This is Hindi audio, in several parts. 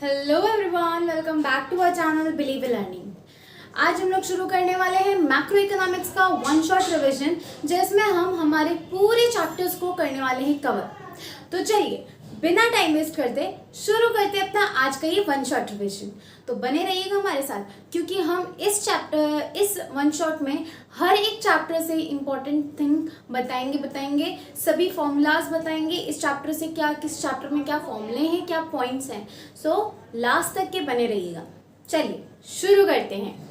Hello everyone, welcome back to our channel believe in learning. आज हम लोग शुरू करने वाले हैं मैक्रो इकोनॉमिक्स का वन शॉट रिवीजन, जिसमें हम हमारे पूरे चैप्टर्स को करने वाले हैं कवर। तो चलिए बिना टाइम वेस्ट करते शुरू करते अपना आज का ये वन शॉट रिवीजन। तो बने रहिएगा हमारे साथ, क्योंकि हम इस वन शॉट में हर एक चैप्टर से इम्पोर्टेंट थिंग बताएंगे, सभी फॉर्मूलाज बताएंगे, इस चैप्टर से क्या, किस चैप्टर में क्या फॉर्मूले हैं, क्या पॉइंट्स हैं। सो लास्ट तक के बने रहिएगा। चलिए शुरू करते हैं।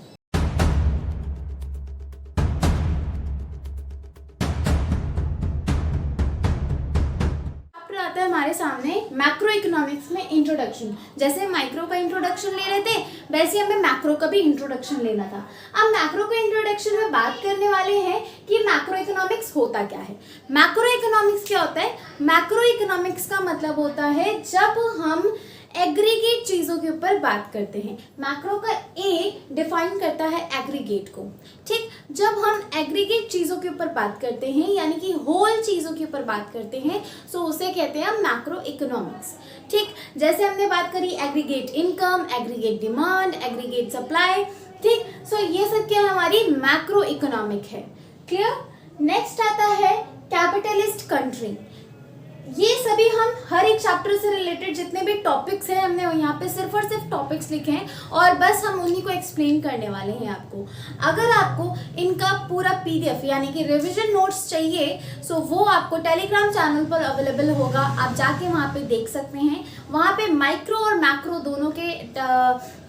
आता है हमारे सामने मैक्रो इकोनॉमिक्स में इंट्रोडक्शन। जैसे माइक्रो का इंट्रोडक्शन ले रहे थे, वैसे हमें मैक्रो का भी इंट्रोडक्शन लेना था। अब मैक्रो के इंट्रोडक्शन में बात करने वाले हैं कि मैक्रो इकोनॉमिक्स होता क्या है। मैक्रो इकोनॉमिक्स क्या होता है? मैक्रो इकोनॉमिक्स का मतलब होता है जब हम एग्रीगेट चीज़ों के ऊपर बात करते हैं। मैक्रो का ए डिफाइन करता है एग्रीगेट को। ठीक, जब हम एग्रीगेट चीज़ों के ऊपर बात करते हैं, यानी कि होल चीज़ों के ऊपर बात करते हैं, सो उसे कहते हैं मैक्रो इकोनॉमिक्स। ठीक, जैसे हमने बात करी aggregate income, aggregate demand, aggregate supply. ठीक, सो ये सब क्या हमारी मैक्रो इकोनॉमिक है। क्लियर? नेक्स्ट आता है कैपिटलिस्ट कंट्री। ये सभी हम हर एक चैप्टर से रिलेटेड जितने भी टॉपिक्स हैं, हमने यहाँ पे सिर्फ और सिर्फ टॉपिक्स लिखे हैं और बस हम उन्हीं को एक्सप्लेन करने वाले हैं आपको। अगर आपको इनका पूरा पीडीएफ यानी कि रिवीजन नोट्स चाहिए, सो वो आपको टेलीग्राम चैनल पर अवेलेबल होगा। आप जाके वहाँ पे देख सकते हैं। वहाँ पे माइक्रो और मैक्रो दोनों के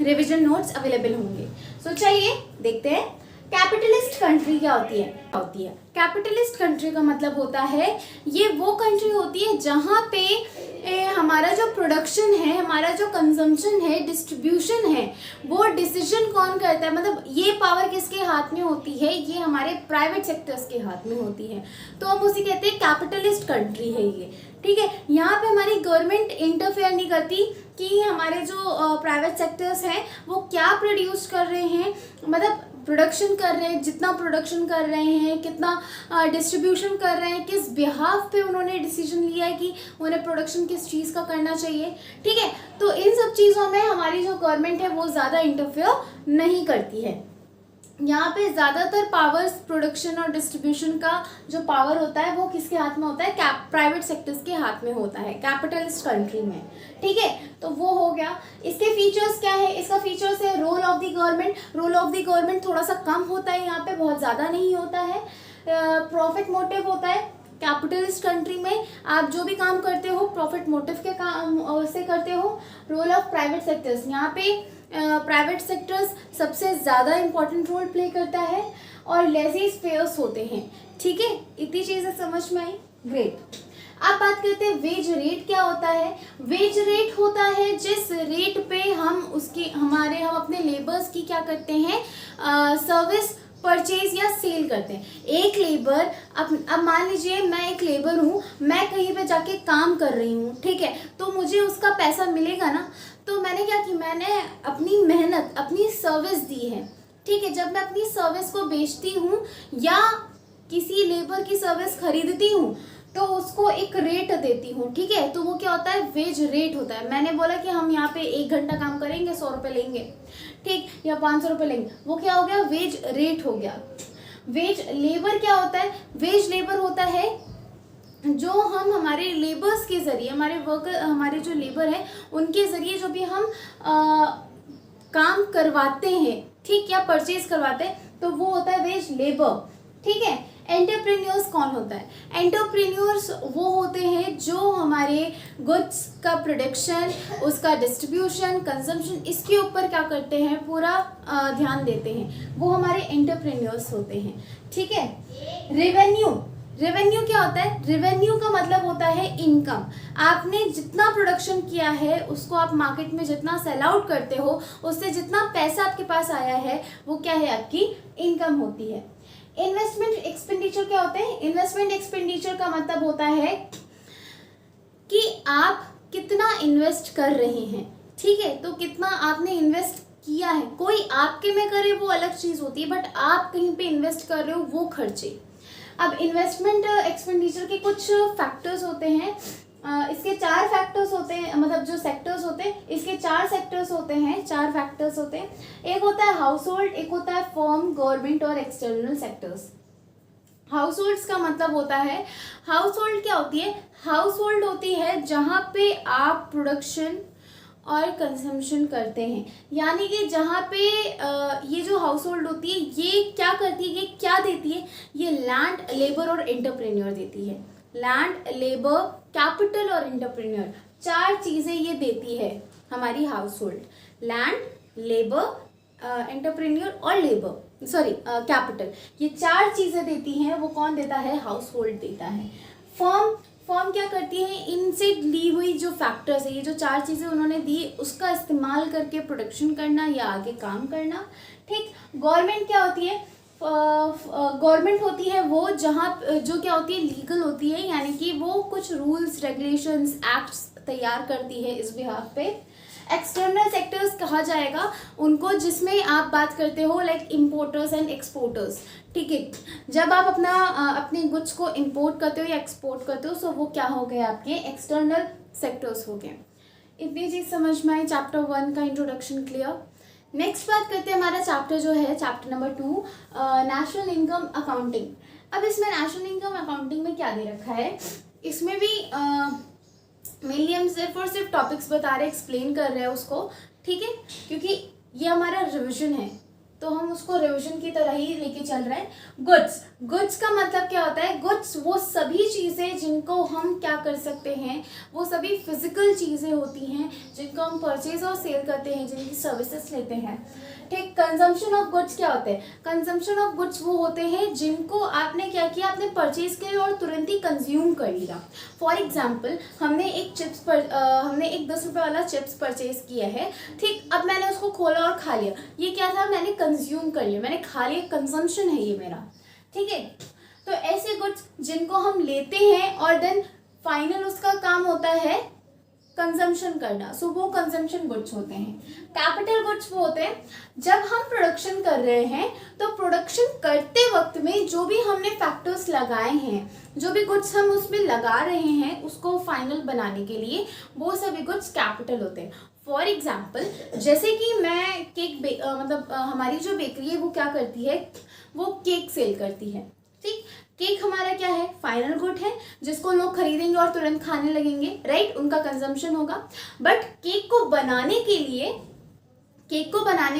रिविजन नोट्स अवेलेबल होंगे। सो चलिए देखते हैं कैपिटलिस्ट कंट्री क्या होती है। कैपिटलिस्ट कंट्री का मतलब होता है, ये वो कंट्री होती है जहाँ पे हमारा जो प्रोडक्शन है, हमारा जो कंजम्पशन है, डिस्ट्रीब्यूशन है, वो डिसीजन कौन करता है। मतलब ये पावर किसके हाथ में होती है? ये हमारे प्राइवेट सेक्टर्स के हाथ में होती है। तो हम उसे कहते हैं कैपिटलिस्ट कंट्री है ये। ठीक है, यहाँ पे हमारी गवर्नमेंट इंटरफेयर नहीं करती कि हमारे जो प्राइवेट सेक्टर्स हैं वो क्या प्रोड्यूस कर रहे हैं, मतलब प्रोडक्शन कर रहे हैं, जितना प्रोडक्शन कर रहे हैं, कितना डिस्ट्रीब्यूशन कर रहे हैं, किस बिहाफ पे उन्होंने डिसीजन लिया है कि उन्हें प्रोडक्शन किस चीज़ का करना चाहिए। ठीक है, तो इन सब चीज़ों में हमारी जो गवर्नमेंट है वो ज़्यादा इंटरफेयर नहीं करती है। यहाँ पे ज़्यादातर पावर्स प्रोडक्शन और डिस्ट्रीब्यूशन का जो पावर होता है वो किसके हाथ में होता है? प्राइवेट सेक्टर्स के हाथ में होता है कैपिटलिस्ट कंट्री में। ठीक है, तो वो हो गया। इसके फीचर्स क्या है? इसका फीचर्स है role of the government. Role of the government थोड़ा सा कम होता है, यहाँ पे बहुत ज़्यादा नहीं होता है। प्रॉफिट मोटिव होता है कैपिटलिस्ट कंट्री में। आप जो भी काम करते हो प्रॉफिट मोटिव के काम से करते हो। रोल ऑफ प्राइवेट सेक्टर्स, यहाँ पे प्राइवेट सेक्टर्स सबसे ज़्यादा इम्पोर्टेंट रोल प्ले करता है और लेजी स्पेयर्स होते हैं। ठीक है, इतनी चीज़ें समझ में आई? ग्रेट। अब बात करते हैं वेज रेट क्या होता है। वेज रेट होता है जिस रेट पे हम अपने लेबर्स की क्या करते हैं, सर्विस परचेज या सेल करते हैं। एक लेबर, अब मान लीजिए मैं एक लेबर हूँ, मैं कहीं पे जाके काम कर रही हूँ, ठीक है, तो मुझे उसका पैसा मिलेगा ना। तो मैंने क्या कि मैंने अपनी मेहनत, अपनी सर्विस दी है। ठीक है, जब मैं अपनी सर्विस को बेचती हूँ या किसी लेबर की सर्विस खरीदती हूँ तो उसको एक रेट देती हूँ। ठीक है, तो वो क्या होता है? वेज रेट होता है। मैंने बोला कि हम यहाँ पे 1 घंटा काम करेंगे, 100 रुपये लेंगे, ठीक, या 500 रुपये लेंगे, वो क्या हो गया? वेज रेट हो गया। वेज लेबर क्या होता है? वेज लेबर होता है जो हम हमारे लेबर्स के ज़रिए, हमारे जो लेबर है उनके ज़रिए जो भी हम काम करवाते हैं, ठीक, या परचेज करवाते हैं, तो वो होता है वेज लेबर। ठीक है, एंटरप्रेन्योर्स कौन होता है? एंटरप्रेन्योर्स वो होते हैं जो हमारे गुड्स का प्रोडक्शन, उसका डिस्ट्रीब्यूशन, कंजम्पशन, इसके ऊपर क्या करते हैं, पूरा ध्यान देते हैं, वो हमारे एंटरप्रेन्योर्स होते हैं। ठीक है, रेवेन्यू क्या होता है? रेवेन्यू का मतलब होता है इनकम। आपने जितना प्रोडक्शन किया है उसको आप मार्केट में जितना सेल आउट करते हो, उससे जितना पैसा आपके पास आया है वो क्या है? आपकी इनकम होती है। इन्वेस्टमेंट एक्सपेंडिचर क्या होते हैं? इन्वेस्टमेंट एक्सपेंडिचर का मतलब होता है कि आप कितना इन्वेस्ट कर रहे हैं। ठीक है, तो कितना आपने इन्वेस्ट किया है। कोई आपके में करे वो अलग चीज़ होती है, बट आप कहीं पे इन्वेस्ट कर रहे हो वो खर्चे। अब इन्वेस्टमेंट एक्सपेंडिचर के कुछ फैक्टर्स होते हैं इसके 4 फैक्टर्स होते हैं, मतलब जो सेक्टर्स होते हैं इसके 4 सेक्टर्स होते हैं, 4 फैक्टर्स होते हैं। एक होता है हाउस होल्ड, एक होता है फर्म, गवर्नमेंट और एक्सटर्नल सेक्टर्स। हाउस होल्ड्स का मतलब होता है, हाउस होल्ड क्या होती है? हाउस होल्ड होती है जहाँ पे आप प्रोडक्शन और कंजम्पशन करते हैं, यानी कि जहाँ पे ये जो हाउस होल्ड होती है ये क्या करती है, ये क्या देती है? ये लैंड, लेबर और एंटरप्रेन्योर देती है। लैंड, लेबर, कैपिटल और एंटरप्रेन्योर, 4 चीज़ें ये देती है हमारी house hold. Land, labour, entrepreneur और लेबर, सॉरी कैपिटल, ये 4 चीज़ें देती हैं। वो कौन देता है? हाउस होल्ड देता है। फर्म क्या करती है? इनसे ली हुई जो फैक्टर्स है, ये जो 4 चीज़ें उन्होंने दी उसका इस्तेमाल करके प्रोडक्शन करना या आगे काम करना। ठीक। गवर्नमेंट क्या होती है? गवर्नमेंट होती है वो जहाँ जो क्या होती है? लीगल होती है, यानी कि वो कुछ रूल्स, रेगुलेशंस, एक्ट्स तैयार करती है इस बिहाफ पे। एक्सटर्नल सेक्टर्स कहा जाएगा उनको जिसमें आप बात करते हो लाइक इम्पोर्टर्स एंड एक्सपोर्टर्स। ठीक है, जब आप अपने गुड्स को इंपोर्ट करते हो या एक्सपोर्ट करते हो, सो वो क्या हो गए? आपके एक्सटर्नल सेक्टर्स हो गए। इतनी चीज़ समझ में आई। चैप्टर 1 का इंट्रोडक्शन क्लियर। नेक्स्ट बात करते हैं, हमारा चैप्टर जो है chapter number 2, national income accounting. अब इसमें नेशनल इनकम अकाउंटिंग में क्या दे रखा है? इसमें भी मेनली हम सिर्फ और सिर्फ टॉपिक्स बता रहे, एक्सप्लेन कर रहे हैं उसको। ठीक है, क्योंकि ये हमारा रिविजन है तो हम उसको रिविजन की तरह ही लेके चल रहे हैं। गुड्स का मतलब क्या होता है? गुड्स वो सभी चीज़ें जिनको हम क्या कर सकते हैं, वो सभी फिजिकल चीज़ें होती हैं जिनको हम परचेज और सेल करते हैं, जिनकी सर्विसेज लेते हैं। ठीक। कंजम्पशन ऑफ गुड्स क्या होते हैं? कंजम्पशन ऑफ गुड्स वो होते हैं जिनको आपने क्या किया, आपने परचेज किया और तुरंत ही कंज्यूम कर लिया। फॉर एग्जाम्पल, हमने एक 10 रुपये वाला चिप्स परचेज किया है। ठीक। अब मैंने उसको खोला और खा लिया, ये क्या था? मैंने कंज्यूम कर लिया, मैंने खा लिया, कंजम्पशन है ये मेरा। ठीक है, तो ऐसे गुड्स जिनको हम लेते हैं और देन फाइनल उसका काम होता है कंजम्पशन करना, सो वो कंजम्पशन गुड्स होते हैं। कैपिटल गुड्स वो होते हैं जब हम प्रोडक्शन कर रहे हैं तो प्रोडक्शन करते वक्त में जो भी हमने फैक्टर्स लगाए हैं, जो भी गुड्स हम उसमें लगा रहे हैं उसको फाइनल बनाने के लिए, वो सभी गुड्स कैपिटल होते हैं। फॉर एग्जाम्पल, जैसे कि मैं केक हमारी जो बेकरी है वो क्या करती है? वो केक सेल करती है। ठीक। केक हमारा क्या है? फाइनल गुड है जिसको लोग खरीदेंगे और तुरंत खाने लगेंगे, राइट? उनका कंजम्पशन होगा। बट केक को बनाने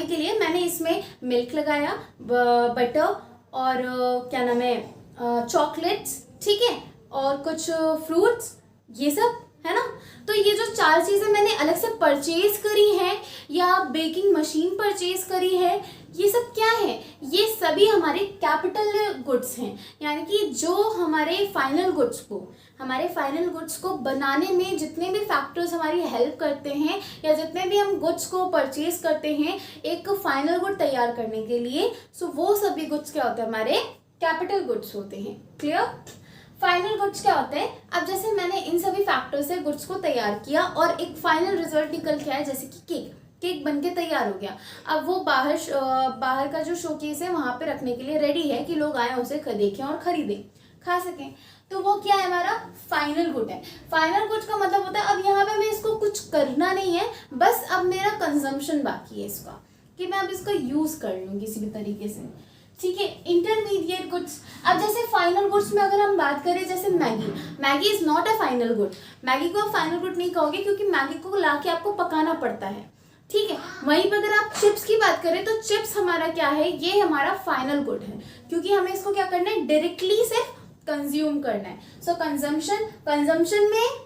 के लिए मैंने इसमें मिल्क लगाया, बटर और क्या नाम है, चॉकलेट्स, ठीक है, और कुछ फ्रूट्स, ये सब है ना। तो ये जो 4 चीज़ें मैंने अलग से परचेज करी हैं या बेकिंग मशीन परचेज करी है, ये सब क्या है? ये सभी हमारे कैपिटल गुड्स हैं, यानी कि जो हमारे फाइनल गुड्स को बनाने में जितने भी फैक्टर्स हमारी हेल्प करते हैं या जितने भी हम गुड्स को परचेज करते हैं एक फाइनल गुड तैयार करने के लिए, सो वो सभी गुड्स क्या होते हैं? हमारे कैपिटल गुड्स होते हैं। क्लियर? फाइनल गुड्स क्या होते हैं? अब जैसे मैंने इन सभी फैक्टर से गुड्स को तैयार किया और एक फाइनल रिजल्ट निकल के आया, जैसे कि केक बन के तैयार हो गया। अब वो बाहर का जो शोकेस है वहाँ पे रखने के लिए रेडी है कि लोग आए उसे देखें और खरीदें, खा सकें, तो वो क्या है? हमारा फाइनल गुड है। फाइनल गुड्स का मतलब होता है अब यहाँ पे मैं इसको कुछ करना नहीं है, बस अब मेरा कंजम्पशन बाकी है इसका, कि मैं अब इसका यूज़ कर लूँ किसी भी तरीके से। ठीक है। इंटरमीडिएट गुड्स, अब जैसे फाइनल गुड्स में अगर हम बात करें, जैसे Maggi is not a final good. Maggi को आप फाइनल गुड नहीं कहोगे क्योंकि मैगी को लाके आपको पकाना पड़ता है। ठीक है। वहीं पर अगर आप चिप्स की बात करें तो चिप्स हमारा क्या है? ये हमारा फाइनल गुड है क्योंकि हमें इसको क्या करना है? डायरेक्टली सिर्फ कंज्यूम करना है। सो कंजम्पशन में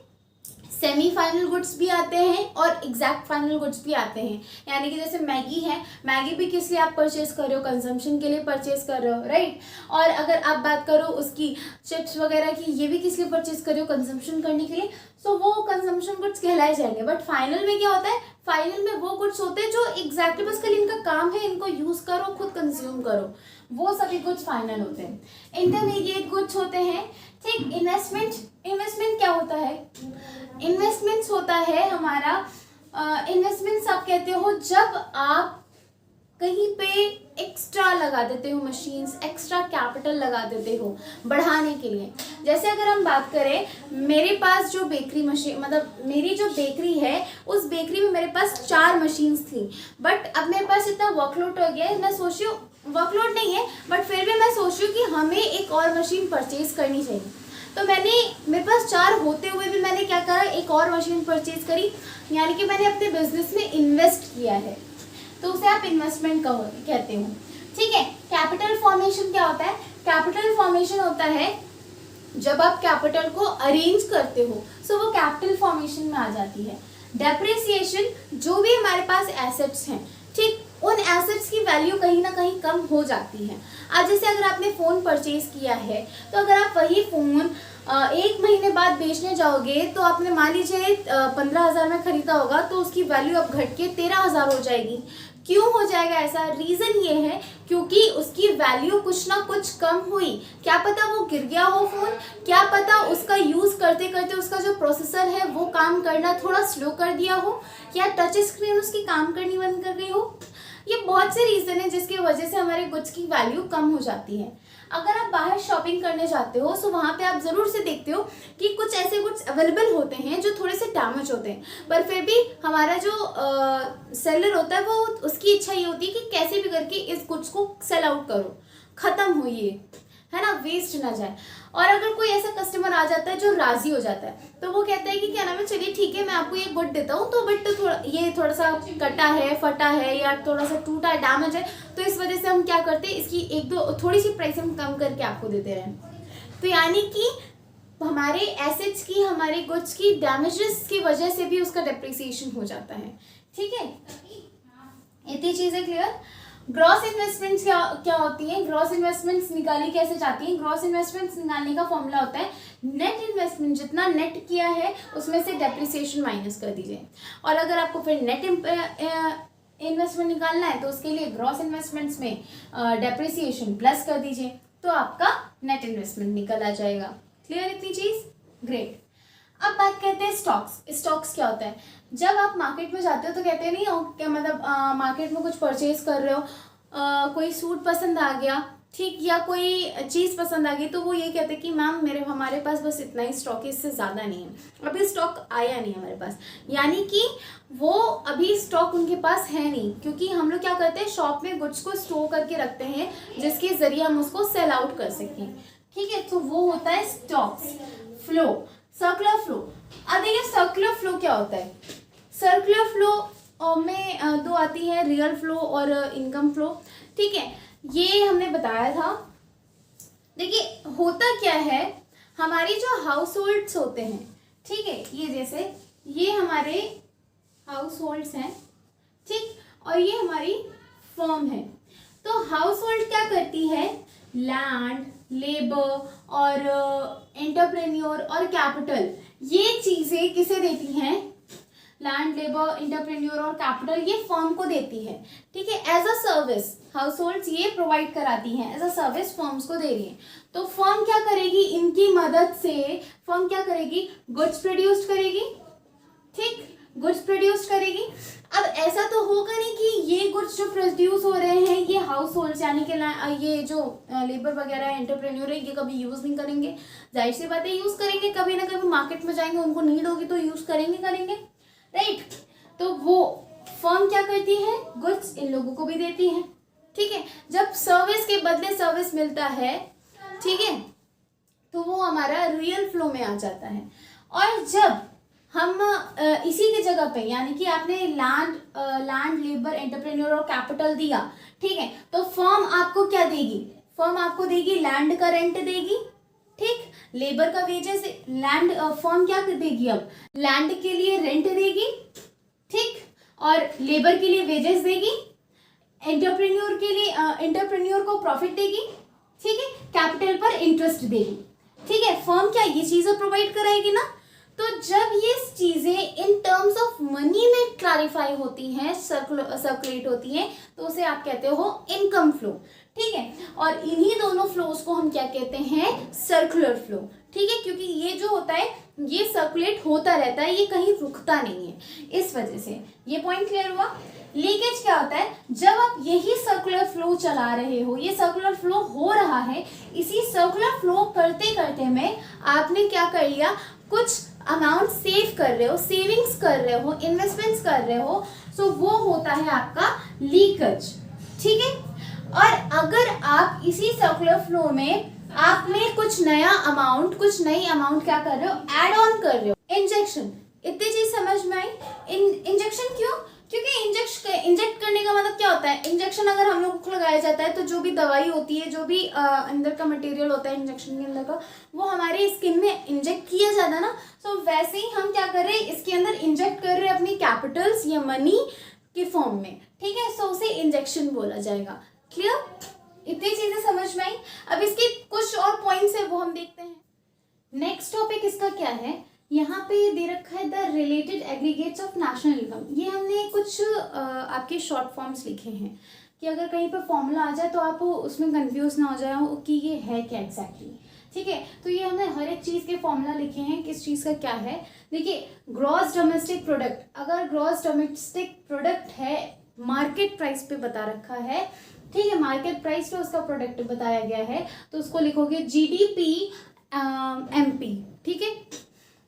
सेमी फाइनल गुड्स भी आते हैं और एग्जैक्ट फाइनल गुड्स भी आते हैं, यानी कि जैसे मैगी है, मैगी भी किस लिए आप परचेज कर रहे हो? कंजम्पशन के लिए परचेज कर रहे हो, राइट? और अगर आप बात करो उसकी चिप्स वगैरह की, ये भी किस लिए परचेज कर रहे हो? कंजम्पशन करने के लिए, सो वो कंजम्पशन गुड्स कहलाए जाएंगे। बट फाइनल में क्या होता है? फाइनल में वो गुड्स होते हैं जो एग्जैक्टली बस खाली इनका काम है इनको यूज करो, खुद कंज्यूम करो, वो सभी गुड्स फाइनल होते हैं। इंटरमीडिएट गुड्स होते हैं। ठीक। इन्वेस्टमेंट क्या होता है? इन्वेस्टमेंट्स होता है हमारा, इन्वेस्टमेंट्स आप कहते हो जब आप कहीं पे एक्स्ट्रा लगा देते हो मशीन्स, एक्स्ट्रा कैपिटल लगा देते हो बढ़ाने के लिए। जैसे अगर हम बात करें, मेरे पास जो बेकरी मशीन, मतलब मेरी जो बेकरी है उस बेकरी में मेरे पास 4 मशीन्स थी, बट अब मेरे पास इतना वर्कलोड हो गया है, मैं सोच रही हूँ, वर्कलोड नहीं है बट फिर भी मैं सोच रही हूँ कि हमें एक और मशीन परचेज करनी चाहिए। तो मेरे पास 4 होते हुए भी मैंने क्या करा, एक और मशीन परचेज करी, यानी कि मैंने अपने बिजनेस में इन्वेस्ट किया है, तो उसे आप इन्वेस्टमेंट कहते हो। ठीक है। कैपिटल फॉर्मेशन क्या होता है? कैपिटल फॉर्मेशन होता है जब आप कैपिटल को अरेंज करते हो, सो वो कैपिटल फॉर्मेशन में आ जाती है। डेप्रिसिएशन, जो भी हमारे पास एसेट्स हैं, ठीक, उन एसेट्स की वैल्यू कहीं ना कहीं कम हो जाती है। आज जैसे अगर आपने फ़ोन परचेज किया है, तो अगर आप वही फ़ोन 1 महीने बाद बेचने जाओगे, तो आपने मान लीजिए 15,000 में खरीदा होगा, तो उसकी वैल्यू अब घट के 13,000 हो जाएगी। क्यों हो जाएगा ऐसा? रीज़न ये है क्योंकि उसकी वैल्यू कुछ ना कुछ कम हुई। क्या पता वो गिर गया हो फ़ोन, क्या पता उसका यूज़ करते करते उसका जो प्रोसेसर है वो काम करना थोड़ा स्लो कर दिया हो, या टच स्क्रीन उसकी काम करनी बंद कर गई हो। ये बहुत से रीज़न है जिसकी वजह से हमारे गुड्स की वैल्यू कम हो जाती है। अगर आप बाहर शॉपिंग करने जाते हो, तो वहाँ पे आप ज़रूर से देखते हो कि कुछ ऐसे गुड्स अवेलेबल होते हैं जो थोड़े से डैमेज होते हैं, पर फिर भी हमारा जो सेलर होता है वो उसकी इच्छा ये होती है कि कैसे भी करके इस गुड्स को सेल आउट करो, ख़त्म हो ये, है ना, वेस्ट ना जाए। और अगर कोई ऐसा कस्टमर आ जाता है जो राज़ी हो जाता है, तो वो कहता है कि क्या नाम है, चलिए ठीक है मैं आपको ये गुड देता हूँ, तो बट ये थोड़ा सा कटा है, फटा है, या थोड़ा सा टूटा है, डैमेज है, तो इस वजह से हम क्या करते हैं, इसकी 1-2 थोड़ी सी प्राइस हम कम करके आपको देते रहें। तो यानी कि हमारे एसेट्स की, हमारे गुड्स की डैमेजेस की वजह से भी उसका डेप्रिसिएशन हो जाता है। ठीक है, इतनी चीज़ें क्लियर। ग्रॉस इन्वेस्टमेंट्स क्या होती हैं? ग्रॉस इन्वेस्टमेंट्स निकाली कैसे जाती हैं? ग्रॉस इन्वेस्टमेंट्स निकालने का फॉर्मूला होता है नेट इन्वेस्टमेंट, जितना नेट किया है उसमें से डेप्रिसिएशन माइनस कर दीजिए। और अगर आपको फिर नेट इन्वेस्टमेंट निकालना है तो उसके लिए ग्रॉस इन्वेस्टमेंट्स में डेप्रिसिएशन प्लस कर दीजिए, तो आपका नेट इन्वेस्टमेंट निकल आ जाएगा। क्लियर इतनी चीज़? ग्रेट। अब बात करते हैं स्टॉक्स। स्टॉक्स क्या होता है? जब आप मार्केट में जाते हो तो कहते हैं नहीं हो क्या, मतलब मार्केट में कुछ परचेज कर रहे हो, कोई सूट पसंद आ गया, ठीक, या कोई चीज़ पसंद आ गई, तो वो ये कहते हैं कि मैम हमारे पास बस इतना ही स्टॉक है, इससे ज़्यादा नहीं है, अभी स्टॉक आया नहीं हमारे पास, यानी कि वो अभी स्टॉक उनके पास है नहीं, क्योंकि हम लोग क्या करते हैं, शॉप में गुड्स को स्टोर करके रखते हैं जिसके ज़रिए हम उसको सेल आउट कर सकें। ठीक है, तो वो होता है स्टॉक्स। Flow, circular flow. अब देखिए सर्कुलर फ्लो क्या होता है। सर्कुलर फ्लो में 2 आती है, रियल फ्लो और इनकम फ्लो। ठीक है, ये हमने बताया था। देखिए होता क्या है, हमारी जो हाउस होल्ड्स होते हैं, ठीक है, ये जैसे ये हमारे हाउस होल्ड्स हैं, ठीक, और ये हमारी फर्म है। तो हाउस होल्ड क्या करती है, लैंड, लेबर और एंटरप्रेन्योर और कैपिटल, ये चीज़ें किसे देती हैं, लैंड, लेबर, एंटरप्रेन्योर और कैपिटल, ये फर्म को देती है। ठीक है, as a service households ये प्रोवाइड कराती हैं, एज अ सर्विस फर्म्स को दे रही है। तो फर्म क्या करेगी, इनकी मदद से फर्म क्या करेगी, गुड्स प्रोड्यूस करेगी, ठीक, गुड्स प्रोड्यूस करेगी। अब ऐसा तो होगा नहीं कि ये गुड्स जो प्रोड्यूस हो रहे हैं ये हाउस होल्ड्स यानी कि ये जो लेबर वगैरह एंटरप्रेन्योर है ये कभी यूज़ नहीं करेंगे। जाहिर सी बात है यूज़ करेंगे, कभी ना कभी मार्केट में जाएंगे, उनको नीड होगी तो यूज़ करेंगे, राइट। तो वो फर्म क्या करती है, गुड्स इन लोगों को भी देती है। ठीक है, जब सर्विस के बदले सर्विस मिलता है, ठीक है, तो वो हमारा रियल फ्लो में आ जाता है। और जब हम इसी की जगह पे, यानी कि आपने लैंड, लेबर, एंटरप्रेन्योर और कैपिटल दिया, ठीक है, तो फर्म आपको क्या देगी, फर्म आपको देगी लैंड का रेंट देगी, ठीक, लेबर का वेजेस, लैंड फर्म क्या देगी, अब लैंड के लिए रेंट देगी, ठीक, और लेबर के लिए वेजेस देगी, एंटरप्रेन्योर के लिए एंटरप्रेन्योर को प्रॉफिट देगी, ठीक है, कैपिटल पर इंटरेस्ट देगी। ठीक है, फर्म क्या ये चीज़ें प्रोवाइड कराएगी ना। तो जब ये चीज़ें इन टर्म्स ऑफ मनी में क्लैरिफाई होती हैं, सर्कुलेट होती हैं, तो उसे आप कहते हो इनकम फ्लो। ठीक है, और इन्हीं दोनों फ्लोज को हम क्या कहते हैं, सर्कुलर फ्लो। ठीक है, क्योंकि ये जो होता है ये सर्कुलेट होता रहता है, ये कहीं रुकता नहीं है, इस वजह से। ये पॉइंट क्लियर हुआ। लीकेज क्या होता है, जब आप यही सर्कुलर फ्लो चला रहे हो, ये सर्कुलर फ्लो हो रहा है, इसी सर्कुलर फ्लो करते करते में आपने क्या कर लिया, कुछ अमाउंट सेव कर रहे हो, सेविंग्स कर रहे हो, इन्वेस्टमेंट्स कर रहे हो, सो वो होता है आपका लीकेज। ठीक है, और अगर आप इसी सर्कुलर फ्लो में आपने कुछ नया अमाउंट, कुछ नई अमाउंट क्या कर रहे हो, ऐड ऑन कर रहे हो, इंजेक्शन, इतनी चीज समझ में आई। इंजेक्शन क्यों, क्योंकि इंजेक्ट करने का मतलब क्या होता है, इंजेक्शन अगर हम लोग को लगाया जाता है तो जो भी दवाई होती है, जो भी अंदर का मटेरियल होता है इंजेक्शन के अंदर का, वो हमारे स्किन में इंजेक्ट किया जाता है ना। सो वैसे ही हम क्या कर रहे हैं, इसके अंदर इंजेक्ट कर रहे हैं अपनी कैपिटल्स या मनी के फॉर्म में। ठीक है, सो उसे इंजेक्शन बोला जाएगा। क्लियर, इतनी चीजें समझ में आई। अब इसके कुछ और पॉइंट्स है वो हम देखते हैं। नेक्स्ट टॉपिक इसका क्या है, यहाँ पे दे रखा है the related aggregates of national income. ये हमने कुछ आपके शॉर्ट फॉर्म्स लिखे हैं कि अगर कहीं पर फॉर्मूला आ जाए तो आप उसमें कंफ्यूज ना हो जाए कि ये है क्या एग्जैक्टली। ठीक है, तो ये हमने हर एक चीज़ के फॉर्मूला लिखे हैं, किस चीज़ का क्या है। देखिए, ग्रॉस डोमेस्टिक प्रोडक्ट, अगर ग्रॉस डोमेस्टिक प्रोडक्ट है, मार्केट प्राइस पे बता रखा है, ठीक है, मार्केट प्राइस पे उसका प्रोडक्ट बताया गया है, तो उसको लिखोगे जीडीपी एमपी। ठीक है,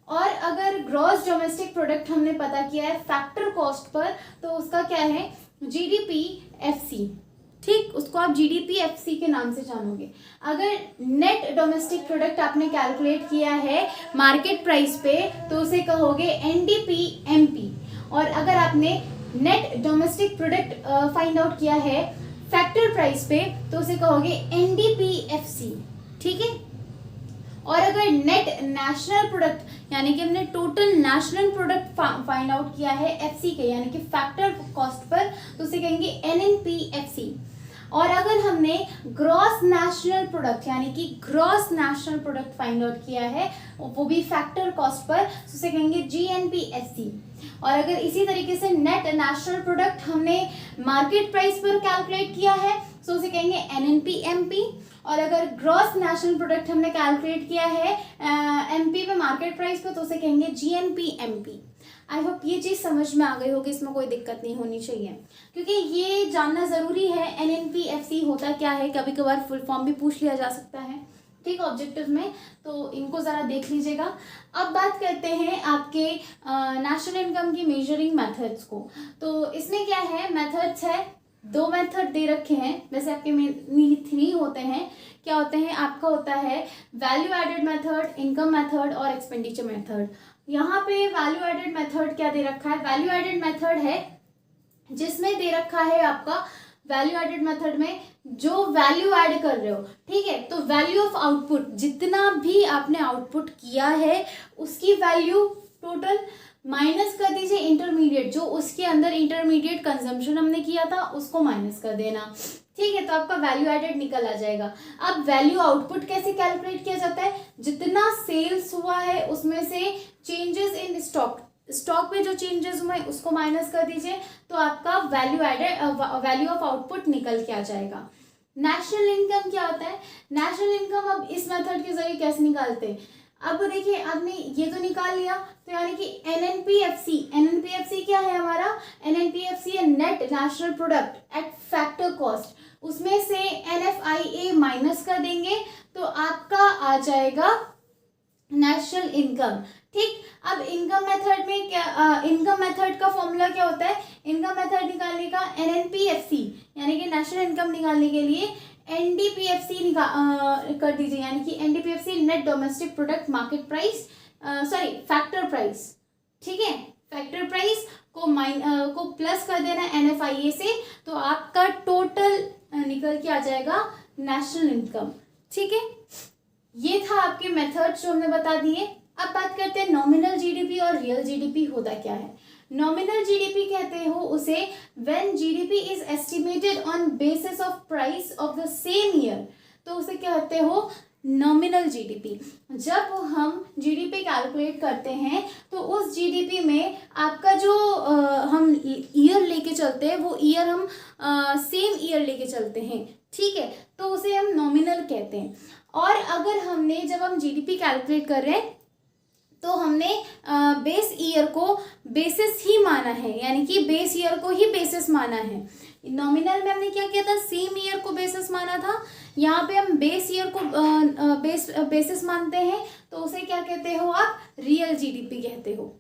और अगर ग्रॉस डोमेस्टिक प्रोडक्ट हमने पता किया है फैक्टर कॉस्ट पर, तो उसका क्या है, जीडीपी एफसी। ठीक, उसको आप जीडीपी एफसी के नाम से जानोगे। अगर नेट डोमेस्टिक प्रोडक्ट आपने कैलकुलेट किया है मार्केट प्राइस पे, तो उसे कहोगे एनडीपी एमपी। और अगर आपने net domestic product find out किया है फैक्टर प्राइस पे, तो उसे कहोगे एनडीपी एफसी। ठीक है, और अगर नेट नेशनल प्रोडक्ट यानी कि हमने total national product find out किया है एफसी के यानी कि फैक्टर कॉस्ट पर, तो उसे कहेंगे एनएनपीएफसी। और अगर हमने ग्रॉस नेशनल प्रोडक्ट यानी कि gross national product find out किया है वो भी फैक्टर कॉस्ट पर, तो उसे कहेंगे जीएनपीएफसी। और अगर इसी तरीके से नेट नेशनल प्रोडक्ट हमने मार्केट प्राइस पर कैलकुलेट किया है, तो उसे कहेंगे एनएनपीएमपी। और अगर ग्रॉस नेशनल प्रोडक्ट हमने कैलकुलेट किया है एमपी पे मार्केट प्राइस पे, तो उसे कहेंगे जीएनपीएमपी। आई होप ये चीज़ समझ में आ गई होगी, इसमें कोई दिक्कत नहीं होनी चाहिए, क्योंकि ये जानना ज़रूरी है एनएनपीएफसी होता क्या है। कभी कभार फुल फॉर्म भी पूछ लिया जा सकता है, ठीक, ऑब्जेक्टिव में, तो इनको ज़रा देख लीजिएगा। अब बात करते हैं आपके नेशनल इनकम की मेजरिंग मेथड्स को। तो इसमें क्या है, मेथड्स है, दो मेथड दे रखे हैं, वैसे आपके में 3 होते हैं। क्या होते हैं, आपका होता है value added method, income method और एक्सपेंडिचर मेथड। यहाँ पे वैल्यू एडेड मेथड क्या दे रखा है, वैल्यू एडेड मेथड है जिसमें दे रखा है आपका वैल्यू एडेड मेथड में जो वैल्यू ऐड कर रहे हो, ठीक है, तो वैल्यू ऑफ आउटपुट, जितना भी आपने आउटपुट किया है उसकी वैल्यू टोटल माइनस कर दीजिए इंटरमीडिएट, जो उसके अंदर इंटरमीडिएट कंजम्पशन हमने किया था उसको माइनस कर देना। ठीक है, तो आपका वैल्यू एडेड निकल आ जाएगा। अब वैल्यू आउटपुट कैसे कैलकुलेट किया जाता है, जितना सेल्स हुआ है उसमें से चेंजेस इन स्टॉक में जो चेंजेस हुए उसको माइनस कर दीजिए, तो आपका value added value of output निकल के आ जाएगा। नेशनल इनकम क्या होता है, नेशनल इनकम अब इस मेथड के जरिए कैसे निकालते हैं, अब देखिए आपने ये तो निकाल लिया, तो यानी कि एनएनपीएफसी, एनएनपीएफसी क्या है हमारा, एनएनपीएफसी है net national product at factor cost, उसमें से एनएफआईए माइनस कर देंगे तो आपका आ जाएगा नेशनल इनकम। ठीक, अब इनकम मेथड में क्या, इनकम मेथड का फॉर्मूला क्या होता है, इनकम मेथड निकालने का एनएनपीएफसी यानी कि नेशनल इनकम निकालने के लिए एनडीपीएफसी कर दीजिए, यानी कि NDPFC net domestic product market price, sorry factor price. ठीक है, फैक्टर प्राइस को प्लस कर देना एनएफआईए से, तो आपका टोटल निकल के आ जाएगा नेशनल इनकम। ठीक है, ये था आपके मेथड जो हमने बता दिए। अब बात करते हैं नॉमिनल जीडीपी और रियल जीडीपी होता क्या है। नॉमिनल जीडीपी कहते हो उसे when GDP is estimated on basis of price of the same year, तो उसे कहते हो नॉमिनल जीडीपी। जब हम जीडीपी कैलकुलेट करते हैं तो उस जीडीपी में आपका जो हम ईयर लेके चलते हैं वो ईयर हम सेम ईयर लेके चलते हैं, ठीक है, तो उसे हम नॉमिनल कहते हैं। और अगर हमने जब हम जीडीपी कैलकुलेट कर रहे हैं तो हमने बेस ईयर को बेसिस ही माना है, यानी कि बेस ईयर को ही बेसिस माना है। नॉमिनल में हमने क्या किया था, सेम ईयर को बेसिस माना था। यहाँ पे हम बेस ईयर को बेसिस मानते हैं, तो उसे क्या कहते हो आप, रियल जीडीपी कहते हो।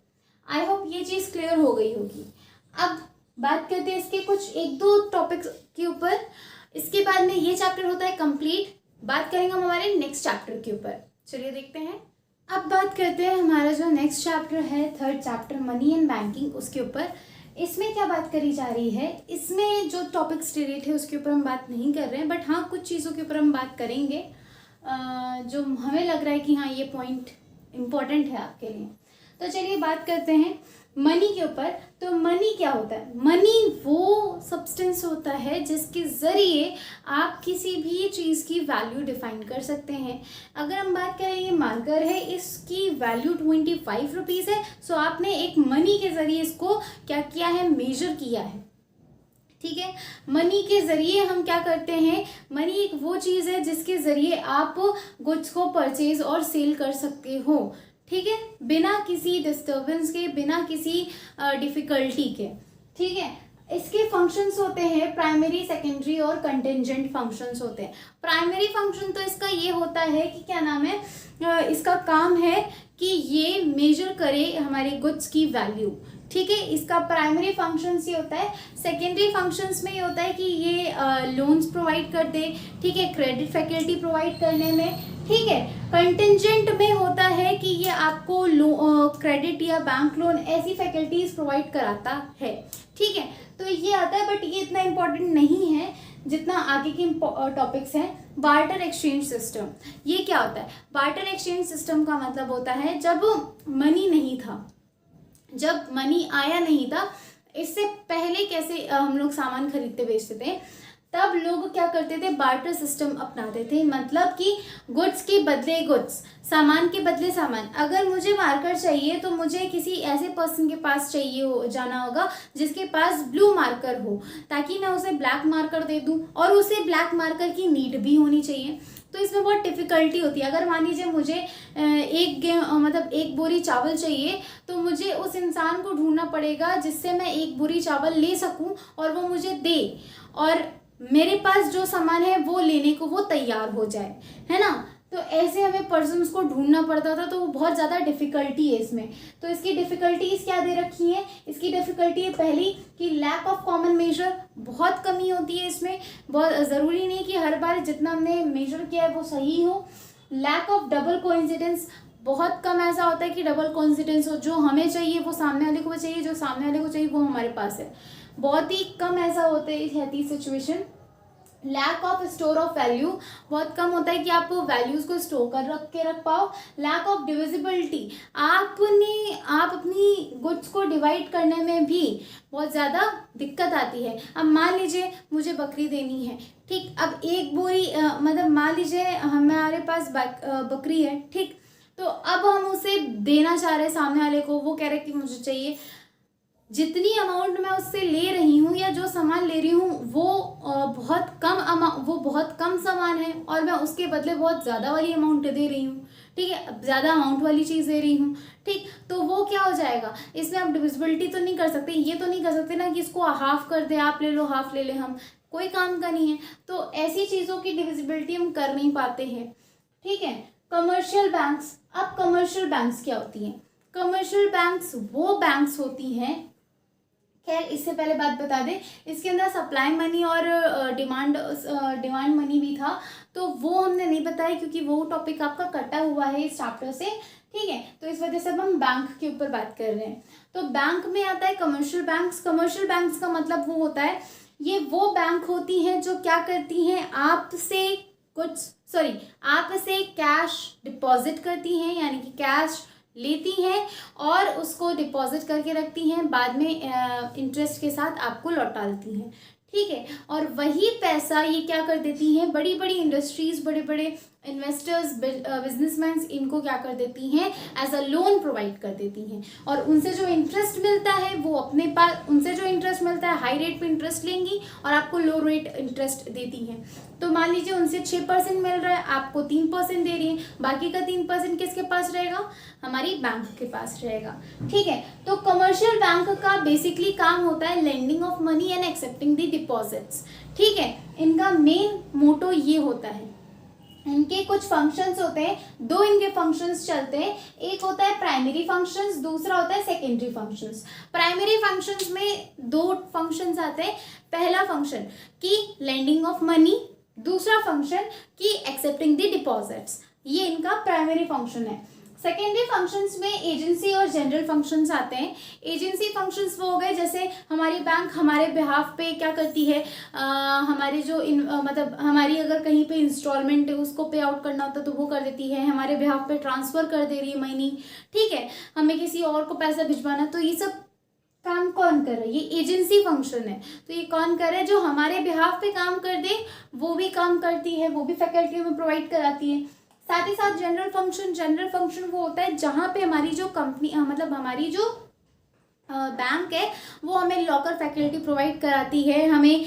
आई होप ये चीज़ क्लियर हो गई होगी। अब बात करते हैं इसके कुछ एक दो टॉपिक्स के ऊपर। इसके बाद में ये चैप्टर होता है कंप्लीट। बात करेंगे हम हमारे नेक्स्ट चैप्टर के ऊपर। चलिए देखते हैं। अब बात करते हैं हमारा जो नेक्स्ट चैप्टर है, third chapter money and banking, उसके ऊपर। इसमें क्या बात करी जा रही है, इसमें जो टॉपिक्स रिलेटेड है उसके ऊपर हम बात नहीं कर रहे हैं, बट हाँ कुछ चीज़ों के ऊपर हम बात करेंगे जो हमें लग रहा है कि हाँ ये पॉइंट इम्पोर्टेंट है आपके लिए। तो चलिए बात करते हैं मनी के ऊपर। तो मनी क्या होता है, मनी वो सब्सटेंस होता है जिसके ज़रिए आप किसी भी चीज़ की वैल्यू डिफाइन कर सकते हैं। अगर हम बात करें ये मार्कर है, इसकी वैल्यू 25 रुपीज़ है। सो आपने एक मनी के ज़रिए इसको क्या किया है, मेजर किया है। ठीक है, मनी के ज़रिए हम क्या करते हैं, मनी एक वो चीज़ है जिसके ज़रिए आप गुड्स को परचेज और सेल कर सकते हो। ठीक है, बिना किसी डिस्टर्बेंस के, बिना किसी डिफ़िकल्टी के। ठीक है, इसके फंक्शंस होते हैं प्राइमरी, सेकेंडरी और कंटिंजेंट फंक्शंस होते हैं। प्राइमरी फंक्शन तो इसका ये होता है कि क्या नाम है, इसका काम है कि ये मेजर करे हमारे गुड्स की वैल्यू। ठीक है, इसका प्राइमरी फंक्शंस ये होता है। सेकेंडरी फंक्शंस में ये होता है कि ये लोन्स प्रोवाइड कर दे। ठीक है, क्रेडिट फैकल्टी प्रोवाइड करने में। ठीक है, कंटिंजेंट में होता है कि ये आपको क्रेडिट या बैंक लोन ऐसी फैकल्टीज प्रोवाइड कराता है। ठीक है, तो ये आता है, बट ये इतना इम्पोर्टेंट नहीं है जितना आगे के टॉपिक्स हैं। बार्टर एक्सचेंज सिस्टम, ये क्या होता है, बार्टर एक्सचेंज सिस्टम का मतलब होता है जब मनी नहीं था, जब मनी आया नहीं था, इससे पहले कैसे हम लोग सामान खरीदते बेचते थे, तब लोग क्या करते थे, बार्टर सिस्टम अपनाते थे। मतलब कि गुड्स के बदले गुड्स, सामान के बदले सामान। अगर मुझे मार्कर चाहिए तो मुझे किसी ऐसे पर्सन के पास जाना होगा जिसके पास ब्लू मार्कर हो, ताकि मैं उसे ब्लैक मार्कर दे दूं, और उसे ब्लैक मार्कर की नीड भी होनी चाहिए। तो इसमें बहुत डिफ़िकल्टी होती है। अगर मान लीजिए मुझे एक बोरी चावल चाहिए, तो मुझे उस इंसान को ढूंढना पड़ेगा जिससे मैं एक बोरी चावल ले सकूं और वो मुझे दे, और मेरे पास जो सामान है वो लेने को वो तैयार हो जाए, है ना। तो ऐसे हमें पर्सन्स को ढूंढना पड़ता था, तो वो बहुत ज़्यादा डिफ़िकल्टी है इसमें। तो इसकी डिफ़िकल्टीज़ क्या दे रखी हैं, इसकी डिफ़िकल्टी है पहली कि लैक ऑफ कॉमन मेजर, बहुत कमी होती है इसमें। बहुत ज़रूरी नहीं कि हर बार जितना हमने मेजर किया है वो सही हो। लैक ऑफ डबल कोइंसिडेंस, बहुत कम ऐसा होता है कि डबल कोइंसिडेंस हो, जो हमें चाहिए वो सामने वाले को चाहिए, जो सामने वाले को चाहिए वो हमारे पास है। बहुत ही कम ऐसा होता है situation. Lack of store of value, बहुत कम होता है कि आप वैल्यूज़ को स्टोर कर रख पाओ। लैक ऑफ डिविजिबिलिटी, आप अपनी गुड्स को डिवाइड करने में भी बहुत ज़्यादा दिक्कत आती है। अब मान लीजिए मुझे बकरी देनी है, ठीक, अब एक बोरी मान लीजिए हमारे पास बकरी है, ठीक, तो अब हम उसे देना चाह रहे हैं सामने वाले को, वो कह रहे कि मुझे चाहिए, जितनी अमाउंट मैं उससे ले रही हूँ या जो सामान ले रही हूँ वो बहुत कम सामान है, और मैं उसके बदले बहुत ज़्यादा वाली अमाउंट दे रही हूँ। ठीक है, ज़्यादा अमाउंट वाली चीज़ दे रही हूँ। ठीक, तो वो क्या हो जाएगा, इसमें आप डिविजिबिलिटी तो नहीं कर सकते, ये तो नहीं कर सकते ना कि इसको हाफ कर दे, आप ले लो, हाफ ले ले हम, कोई काम का नहीं है। तो ऐसी चीज़ों की डिविजिबिलिटी हम कर नहीं पाते हैं। ठीक है, कमर्शियल बैंक्स। अब कमर्शियल बैंक्स क्या होती हैं, कमर्शियल बैंक्स वो बैंक्स होती हैं, खैर इससे पहले बात बता दें, इसके अंदर सप्लाई मनी और डिमांड मनी भी था, तो वो हमने नहीं बताया क्योंकि वो टॉपिक आपका कटा हुआ है इस चैप्टर से। ठीक है, तो इस वजह से अब हम बैंक के ऊपर बात कर रहे हैं। तो बैंक में आता है कमर्शियल बैंक्स। कमर्शियल बैंक्स का मतलब वो होता है, ये वो बैंक होती हैं जो क्या करती हैं, आपसे कैश डिपॉजिट करती हैं, यानी कि कैश लेती हैं और उसको डिपॉजिट करके रखती हैं, बाद में इंटरेस्ट के साथ आपको लौटाती हैं। ठीक है। और वही पैसा ये क्या कर देती हैं, बड़ी बड़ी इंडस्ट्रीज, बड़े बड़े इन्वेस्टर्स, बिजनेसमैन इनको क्या कर देती हैं, एज अ लोन प्रोवाइड कर देती हैं। और उनसे जो इंटरेस्ट मिलता है वो अपने पास, उनसे जो इंटरेस्ट मिलता है हाई रेट पे इंटरेस्ट लेंगी और आपको लो रेट इंटरेस्ट देती हैं। तो मान लीजिए उनसे 6% मिल रहा है, आपको 3% दे रही है, बाकी का 3% किसके पास रहेगा, हमारी बैंक के पास रहेगा। ठीक है। तो कमर्शियल बैंक का बेसिकली काम होता है lending of money and accepting the deposits. ठीक है। इनका मेन मोटो ये होता है। इनके कुछ फंक्शंस होते हैं, दो इनके फंक्शंस चलते हैं, एक होता है प्राइमरी फंक्शंस, दूसरा होता है सेकेंडरी फंक्शंस। प्राइमरी फंक्शंस में दो फंक्शंस आते हैं, पहला फंक्शन की लेंडिंग ऑफ मनी, दूसरा फंक्शन की एक्सेप्टिंग द डिपॉजिट्स, ये इनका प्राइमरी फंक्शन है। सेकेंडरी फंक्शंस में एजेंसी और जनरल फंक्शंस आते हैं। एजेंसी फंक्शंस वो हो गए जैसे हमारी बैंक हमारे बिहाफ पे क्या करती है, हमारे जो मतलब हमारी अगर कहीं पे इंस्टॉलमेंट है उसको पे आउट करना होता है तो वो कर देती है, हमारे बिहाफ पे ट्रांसफ़र कर दे रही है मनी। ठीक है। हमें किसी और को पैसा भिजवाना, तो ये सब काम कौन कर रहा है, ये एजेंसी फंक्शन है। तो ये कौन कर रहा है, जो हमारे बिहाफ पे काम कर दे वो भी काम करती है, वो भी फैकल्टी में प्रोवाइड कराती है। साथ ही साथ जनरल फंक्शन वो होता है जहाँ पे हमारी जो कंपनी मतलब हमारी जो बैंक है वो हमें लॉकर फैकल्टी प्रोवाइड कराती है, हमें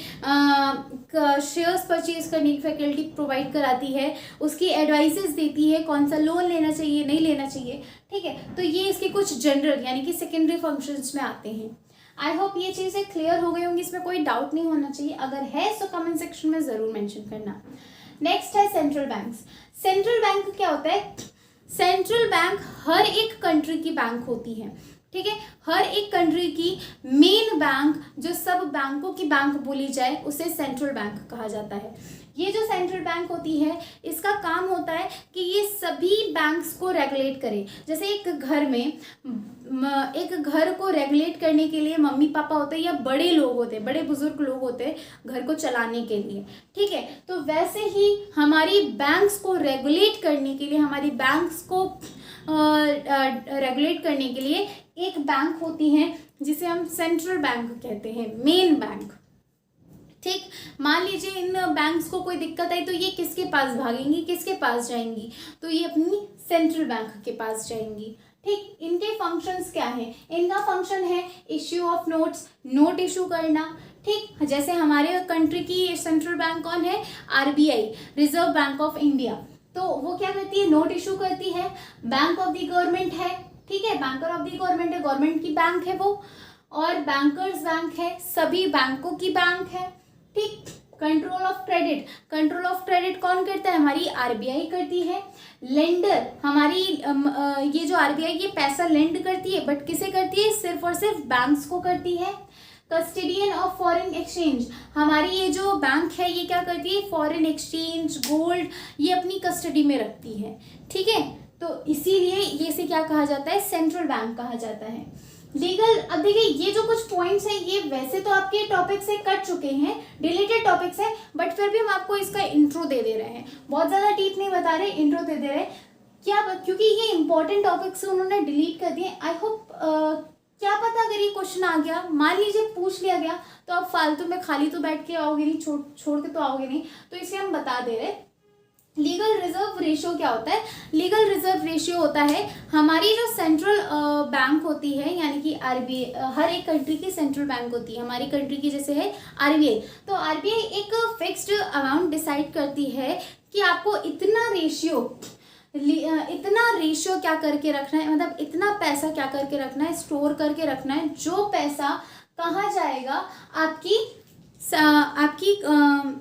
शेयर्स परचेज करने की फैकल्टी प्रोवाइड कराती है, उसकी एडवाइसेस देती है कौन सा लोन लेना चाहिए नहीं लेना चाहिए। ठीक है। तो ये इसके कुछ जनरल यानी कि सेकेंडरी फंक्शंस में आते हैं। आई होप ये चीज़ें क्लियर हो गई होंगी, इसमें कोई डाउट नहीं होना चाहिए, अगर है तो कमेंट सेक्शन में ज़रूर मेंशन करना। नेक्स्ट है सेंट्रल बैंक्स। सेंट्रल बैंक क्या होता है, सेंट्रल बैंक हर एक कंट्री की बैंक होती है। ठीक है। हर एक कंट्री की मेन बैंक, जो सब बैंकों की बैंक बोली जाए, उसे सेंट्रल बैंक कहा जाता है। ये जो सेंट्रल बैंक होती है इसका काम होता है कि ये सभी बैंक्स को रेगुलेट करे। जैसे एक घर में एक घर को रेगुलेट करने के लिए मम्मी पापा होते हैं या बड़े लोग होते हैं, बड़े बुजुर्ग लोग होते हैं घर को चलाने के लिए। ठीक है। तो वैसे ही हमारी बैंक्स को रेगुलेट करने के लिए, हमारी बैंक्स को रेगुलेट करने के लिए एक बैंक होती है जिसे हम सेंट्रल बैंक कहते हैं, मेन बैंक। ठीक। मान लीजिए इन बैंक्स को कोई दिक्कत आई तो ये किसके पास भागेंगी, किसके पास जाएंगी, तो ये अपनी सेंट्रल बैंक के पास जाएंगी। ठीक। इनके फंक्शंस क्या हैं, इनका फंक्शन है issue of notes, note issue करना। ठीक। जैसे हमारे कंट्री की सेंट्रल बैंक कौन है, RBI, reserve bank of India. तो वो क्या करती है, नोट इशू करती है। बैंक ऑफ द गवर्नमेंट है। ठीक है। बैंकर ऑफ द गवर्नमेंट है, गवर्नमेंट की बैंक है वो। और बैंकर्स बैंक है, सभी बैंकों की बैंक है। ठीक। Control of credit, control of credit कौन करता है, हमारी आरबीआई करती है। लेंडर, हमारी ये जो आरबीआई ये पैसा लेंड करती है, बट किसे करती है, सिर्फ और सिर्फ बैंक्स को करती है। कस्टडियन ऑफ फॉरेन एक्सचेंज, हमारी ये जो बैंक है ये क्या करती है, फॉरेन एक्सचेंज, गोल्ड, ये अपनी कस्टडी में रखती है। ठीक है। तो इसीलिए ये से क्या कहा जाता है, सेंट्रल बैंक कहा जाता है। लीगल, अब देखिए ये जो कुछ पॉइंट्स हैं ये वैसे तो आपके टॉपिक से कट चुके हैं, डिलीटेड टॉपिक्स हैं, बट फिर भी हम आपको इसका इंट्रो दे रहे हैं, बहुत ज़्यादा डीप नहीं बता रहे, इंट्रो दे रहे हैं। क्या क्योंकि ये इंपॉर्टेंट टॉपिक्स उन्होंने डिलीट कर दिए। आई होप क्या पता अगर ये क्वेश्चन आ गया, मान लीजिए पूछ लिया गया, तो आप फालतू में खाली तो बैठ के आओगे नहीं, छोड़ के तो आओगे नहीं, तो इसलिए हम बता दे रहे। लीगल रिजर्व रेशियो क्या होता है, लीगल रिजर्व रेशियो होता है हमारी जो सेंट्रल बैंक होती है, यानी कि आरबीआई, हर एक कंट्री की सेंट्रल बैंक होती है, हमारी कंट्री की जैसे है आरबीआई। तो आरबीआई एक फिक्स्ड अमाउंट डिसाइड करती है कि आपको इतना रेशियो क्या करके रखना है, मतलब इतना पैसा क्या करके रखना है, स्टोर करके रखना है, जो पैसा कहाँ जाएगा, आपकी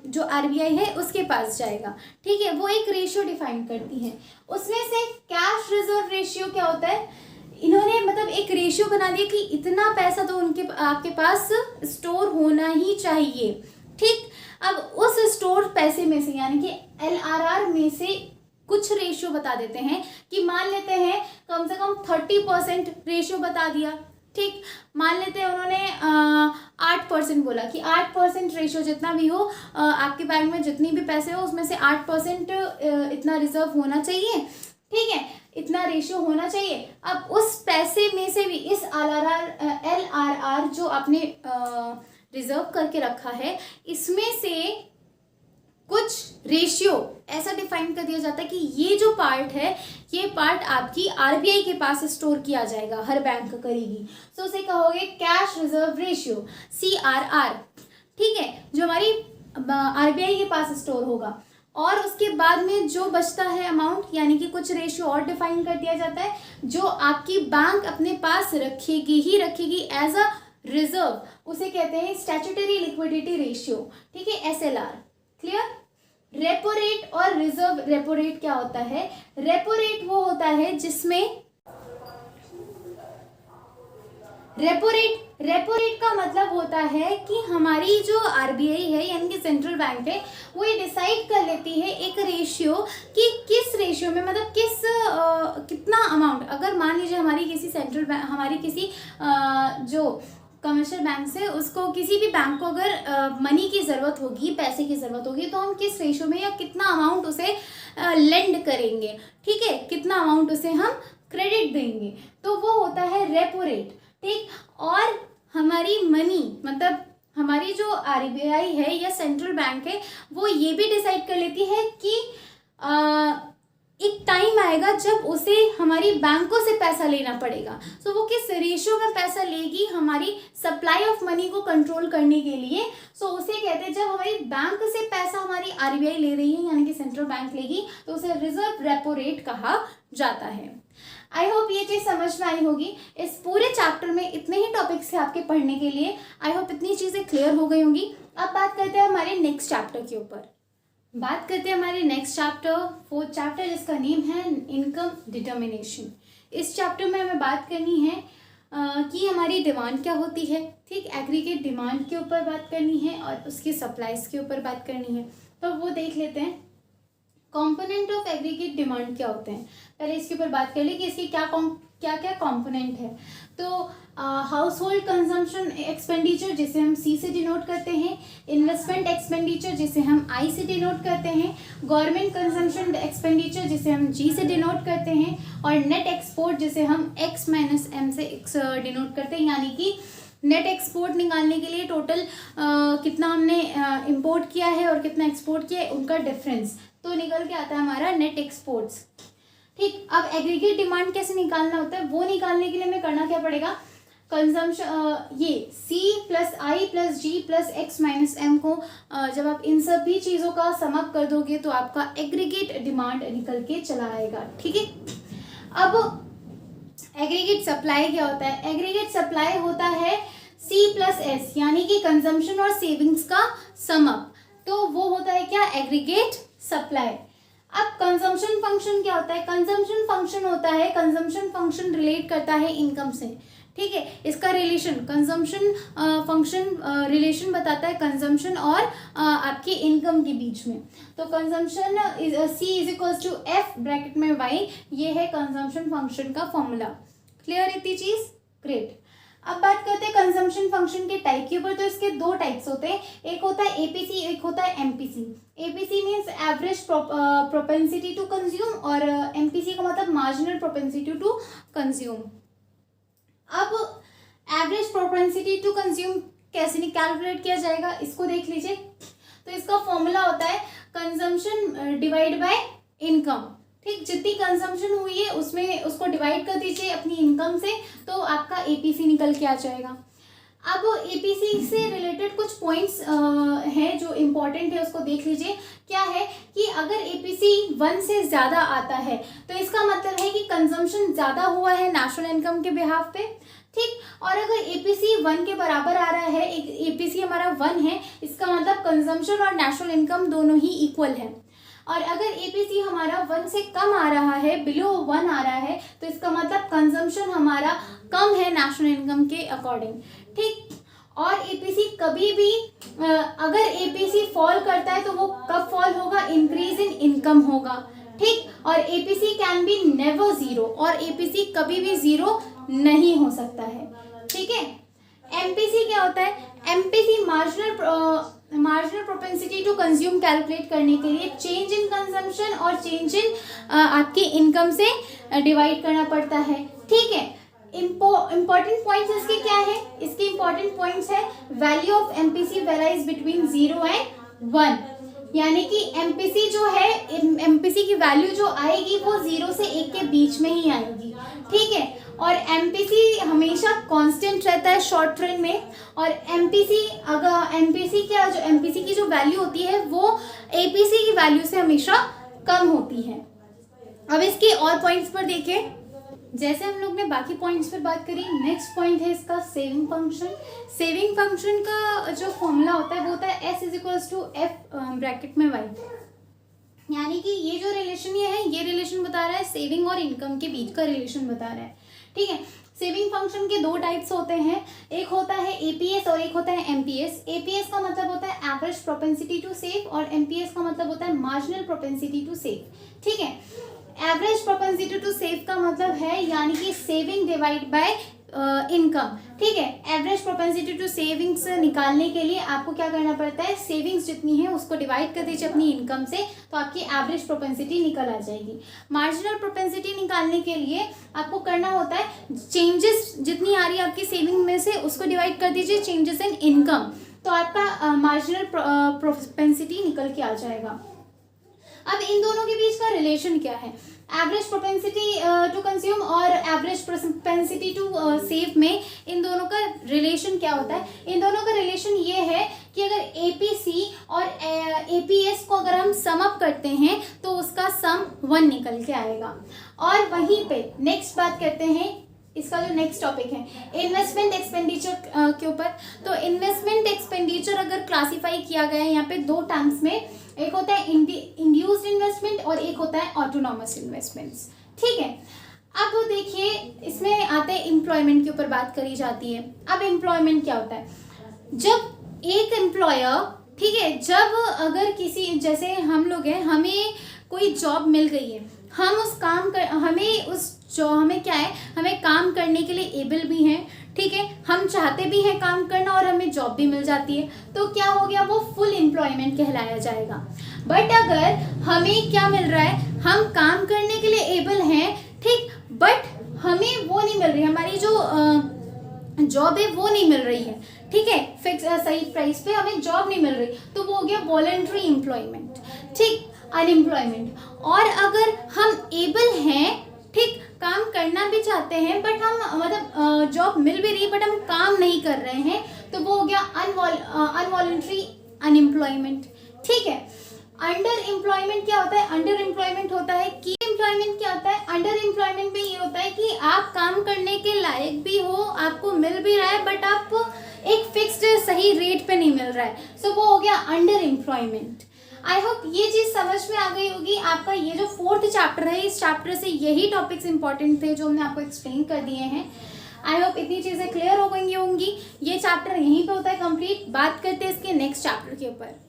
जो आरबीआई है उसके पास जाएगा। ठीक है। वो एक रेशियो डिफाइन करती है। उसमें से कैश रिजर्व रेशियो क्या होता है, इन्होंने मतलब एक रेशियो बना दिया कि इतना पैसा तो आपके पास स्टोर होना ही चाहिए। ठीक। अब उस स्टोर पैसे में से यानी कि एलआरआर में से कुछ रेशियो बता देते हैं कि मान लेते हैं कम से कम 30% रेशियो बता दिया। ठीक। मान लेते हैं उन्होंने 8% बोला कि 8% रेशियो जितना भी हो, आपके बैंक में जितनी भी पैसे हो उसमें से 8% इतना रिजर्व होना चाहिए। ठीक है। इतना रेशियो होना चाहिए। अब उस पैसे में से भी इस एलआरआर जो आपने रिजर्व करके रखा है, इसमें से कुछ रेशियो ऐसा डिफाइन कर दिया जाता है कि ये जो पार्ट है, ये पार्ट आपकी आरबीआई के पास स्टोर किया जाएगा, हर बैंक करेगी। तो उसे कहोगे कैश रिजर्व रेशियो, CRR, ठीक है, जो हमारी आरबीआई के पास स्टोर होगा। और उसके बाद में जो बचता है अमाउंट, यानी कि कुछ रेशियो और डिफाइन कर दिया जाता है जो आपकी बैंक अपने पास रखेगी ही रखेगी एज अ रिजर्व, उसे कहते हैं स्टैट्यूटरी लिक्विडिटी रेशियो, ठीक है, SLR। क्लियर? रेपो रेट और रिजर्व रेपो रेट क्या होता है? रेपो रेट वो होता है जिसमें रेपो रेट का मतलब होता है कि हमारी जो आरबीआई है यानी कि सेंट्रल बैंक है, वो ये डिसाइड कर लेती है एक रेशियो कि किस रेशियो में, मतलब कितना अमाउंट, अगर मान लीजिए हमारी किसी सेंट्रल बैंक, हमारी किसी जो कमर्शियल बैंक से उसको, किसी भी बैंक को अगर मनी की ज़रूरत होगी, पैसे की ज़रूरत होगी, तो हम किस रेशियो में या कितना अमाउंट उसे लेंड करेंगे, ठीक है, कितना अमाउंट उसे हम क्रेडिट देंगे, तो वो होता है रेपो रेट, ठीक। और हमारी मनी, मतलब हमारी जो आरबीआई है या सेंट्रल बैंक है, वो ये भी डिसाइड कर लेती है कि एक टाइम आएगा जब उसे हमारी बैंकों से पैसा लेना पड़ेगा, तो वो किस रेशियो में पैसा लेगी हमारी सप्लाई ऑफ मनी को कंट्रोल करने के लिए। सो उसे कहते हैं, जब हमारी बैंक से पैसा हमारी आरबीआई ले रही है यानी कि सेंट्रल बैंक लेगी, तो उसे रिजर्व रेपो रेट कहा जाता है। आई होप ये चीज़ समझ में आई होगी। इस पूरे चैप्टर में इतने ही टॉपिक्स थे आपके पढ़ने के लिए। आई होप इतनी चीज़ें क्लियर हो गई होंगी। अब बात करते हैं हमारे नेक्स्ट चैप्टर के ऊपर। बात करते हैं हमारे नेक्स्ट चैप्टर, 4th चैप्टर, जिसका नेम है इनकम डिटर्मिनेशन। इस चैप्टर में हमें बात करनी है कि हमारी डिमांड क्या होती है, ठीक, एग्रीगेट डिमांड के ऊपर बात करनी है और उसकी सप्लाईज के ऊपर बात करनी है। तो वो देख लेते हैं कंपोनेंट ऑफ एग्रीगेट डिमांड क्या होते हैं। पहले इसके ऊपर बात कर ले कि इसकी क्या क्या कंपोनेंट है। तो हाउस होल्ड कंजम्पशन एक्सपेंडिचर, जिसे हम C से डिनोट करते हैं, इन्वेस्टमेंट एक्सपेंडिचर, जिसे हम I से डिनोट करते हैं, गवर्नमेंट कंजम्पशन एक्सपेंडिचर, जिसे हम G से डिनोट करते हैं, और नेट एक्सपोर्ट, जिसे हम X - M से डिनोट करते हैं। यानी कि नेट एक्सपोर्ट निकालने के लिए टोटल कितना हमने इंपोर्ट किया है और कितना एक्सपोर्ट किया है, उनका डिफरेंस तो निकल के आता है हमारा नेट एक्सपोर्ट्स, ठीक। अब एग्रीगेट डिमांड कैसे निकालना होता है, वो निकालने के लिए हमें करना क्या पड़ेगा, कंजम्पशन, ये C + I + G + X - M को जब आप इन सभी चीज़ों का समअप कर दोगे तो आपका एग्रीगेट डिमांड निकल के चला आएगा, ठीक है। अब एग्रीगेट सप्लाई क्या होता है? एग्रीगेट सप्लाई होता है C + S, यानी कि कंजम्पशन और सेविंग्स का समअप, तो वो होता है क्या, एग्रीगेट सप्लाई। अब कंजम्पशन फंक्शन क्या होता है? कंजम्पशन फंक्शन होता है, कंजम्पशन फंक्शन रिलेट करता है इनकम से, ठीक है। इसका रिलेशन, कंजम्पशन फंक्शन रिलेशन बताता है कंजम्पशन और आपके इनकम के बीच में। तो कंजम्पशन C = F ब्रैकेट में Y, ये है कंजम्पशन फंक्शन का फॉर्मूला। क्लियर इतनी चीज? ग्रेट। अब बात करते हैं कंजम्पशन फंक्शन के टाइप के ऊपर। तो इसके दो टाइप्स होते हैं, एक होता है एपीसी, एक होता है MPC. APC means average propensity to consume, और एमपीसी का मतलब मार्जिनल प्रोपेंसिटी टू कंज्यूम। अब एवरेज प्रोपेंसिटी टू कंज्यूम कैसे कैलकुलेट किया जाएगा, इसको देख लीजिए। तो इसका फॉर्मूला होता है कंजम्पशन डिवाइड बाय इनकम, ठीक। जितनी कंजम्पशन हुई है उसमें उसको डिवाइड कर दीजिए अपनी इनकम से, तो आपका एपीसी निकल के आ जाएगा। अब एपीसी से रिलेटेड कुछ पॉइंट्स हैं जो इम्पोर्टेंट है, उसको देख लीजिए। क्या है कि अगर एपीसी 1 से ज़्यादा आता है तो इसका मतलब है कि कंजम्पशन ज़्यादा हुआ है नेशनल इनकम के बिहाफ पे, ठीक। और अगर एपीसी 1 के बराबर आ रहा है, एक एपीसी हमारा 1 है, इसका मतलब कंजम्पशन और नेशनल इनकम दोनों ही इक्वल है। और अगर एपीसी हमारा 1 से कम आ रहा है, बिलो 1 आ रहा है, तो इसका मतलब कंजम्पशन हमारा कम है नेशनल इनकम के अकॉर्डिंग, ठीक। और एपीसी कभी भी अगर एपीसी फॉल करता है तो वो कब फॉल होगा, इंक्रीज इन इनकम होगा, ठीक। और APC can be never zero, और एपीसी कभी भी जीरो नहीं हो सकता है, ठीक है। एमपीसी क्या होता है? MPC marginal propensity to consume calculate करने के लिए चेंज इन कंजम्पशन और चेंज इन आपकी इनकम से डिवाइड करना पड़ता है, ठीक है। इम्पॉर्टेंट पॉइंट्स इसके क्या है, इसके इम्पॉर्टेंट पॉइंट्स है value of MPC varies between 0 and 1, यानी कि एमपीसी जो है, एमपीसी की वैल्यू जो आएगी वो 0 से 1 के बीच में ही आएगी, ठीक है। और एमपीसी हमेशा कांस्टेंट रहता है शॉर्ट रन में, और एमपीसी अगर एमपीसी की जो वैल्यू होती है वो एपीसी की वैल्यू से हमेशा कम होती है। अब इसके और पॉइंट्स पर देखें, जैसे हम लोग ने बाकी पॉइंट्स पर बात करी, नेक्स्ट पॉइंट है इसका सेविंग फंक्शन। सेविंग फंक्शन का जो फॉर्मूला होता है वो होता है S = F ब्रैकेट में Y, यानी कि ये जो रिलेशन ये रिलेशन बता रहा है सेविंग और इनकम के बीच का रिलेशन बता रहा है, ठीक है। सेविंग फंक्शन के दो टाइप्स होते हैं, एक होता है एपीएस और एक होता है एमपीएस। एपीएस का मतलब होता है एवरेज प्रोपेंसिटी टू सेव और एमपीएस का मतलब होता है मार्जिनल प्रोपेंसिटी टू सेव, ठीक है। एवरेज प्रोपेंसिटी टू सेव का मतलब है यानी कि सेविंग डिवाइड बाय इनकम, ठीक है। एवरेज प्रोपेंसिटी टू सेविंग्स निकालने के लिए आपको क्या करना पड़ता है, सेविंग्स जितनी है उसको डिवाइड कर दीजिए अपनी इनकम से, तो आपकी एवरेज प्रोपेंसिटी निकल आ जाएगी। मार्जिनल प्रोपेंसिटी निकालने के लिए आपको करना होता है चेंजेस जितनी आ रही है आपकी सेविंग में से उसको डिवाइड कर दीजिए चेंजेस इन इनकम, तो आपका मार्जिनल प्रोपेंसिटी निकल के आ जाएगा। अब इन दोनों के बीच का रिलेशन क्या है, एवरेज प्रोपेंसिटी टू कंज्यूम और एवरेज प्रोपेंसिटी टू सेव में इन दोनों का रिलेशन क्या होता है। इन दोनों का रिलेशन ये है कि अगर एपीसी और एपीएस को अगर हम सम अप करते हैं तो उसका सम 1 निकल के आएगा। और वहीं पे नेक्स्ट बात करते हैं, इसका जो नेक्स्ट टॉपिक है इन्वेस्टमेंट एक्सपेंडिचर के ऊपर। तो इन्वेस्टमेंट एक्सपेंडिचर अगर क्लासीफाई किया गया है यहाँ पे दो टर्म्स में, एक होता है इंड्यूस्ड इन्वेस्टमेंट और एक होता है ऑटोनॉमस इन्वेस्टमेंट्स, ठीक है। अब देखिए इसमें आते हैं एम्प्लॉयमेंट के ऊपर बात करी जाती है। अब एम्प्लॉयमेंट क्या होता है, जब एक एम्प्लॉयर, ठीक है, जब अगर किसी जैसे हम लोग हैं, हमें कोई जॉब मिल गई है, हम उस काम कर हमें क्या है, हमें काम करने के लिए एबल भी हैं, ठीक है, हम चाहते भी हैं काम करना और हमें जॉब भी मिल जाती है, तो क्या हो गया, वो फुल एम्प्लॉयमेंट कहलाया जाएगा। बट अगर हमें क्या मिल रहा है, हम काम करने के लिए एबल हैं, ठीक, बट हमें वो नहीं मिल रही, हमारी जो जॉब है वो नहीं मिल रही है, ठीक है, फिक्स सही प्राइस पे हमें जॉब नहीं मिल रही, तो वो हो गया वॉलंटरी एम्प्लॉयमेंट, ठीक, अनएम्प्लॉयमेंट। और अगर हम एबल हैं, ठीक, काम करना भी चाहते हैं बट हम मतलब जॉब मिल भी रही बट हम काम नहीं कर रहे हैं, तो वो हो गया अनवॉलंटरी अनएम्प्लॉयमेंट, ठीक है। अंडर एम्प्लॉयमेंट क्या होता है, अंडर एम्प्लॉयमेंट होता है कि एम्प्लॉयमेंट क्या होता है, अंडर एम्प्लॉयमेंट में ये होता है कि आप काम करने के लायक भी हो, आपको मिल भी रहा है बट आप एक फिक्स्ड सही रेट पे नहीं मिल रहा है, सो वो हो गया अंडर एम्प्लॉयमेंट। आई होप ये चीज समझ में आ गई होगी। आपका ये जो 4th चैप्टर है, इस चैप्टर से यही टॉपिक्स इंपॉर्टेंट थे जो हमने आपको एक्सप्लेन कर दिए हैं। आई होप इतनी चीजें क्लियर हो गई होंगी। ये चैप्टर यहीं पे होता है कंप्लीट। बात करते हैं इसके नेक्स्ट चैप्टर के ऊपर।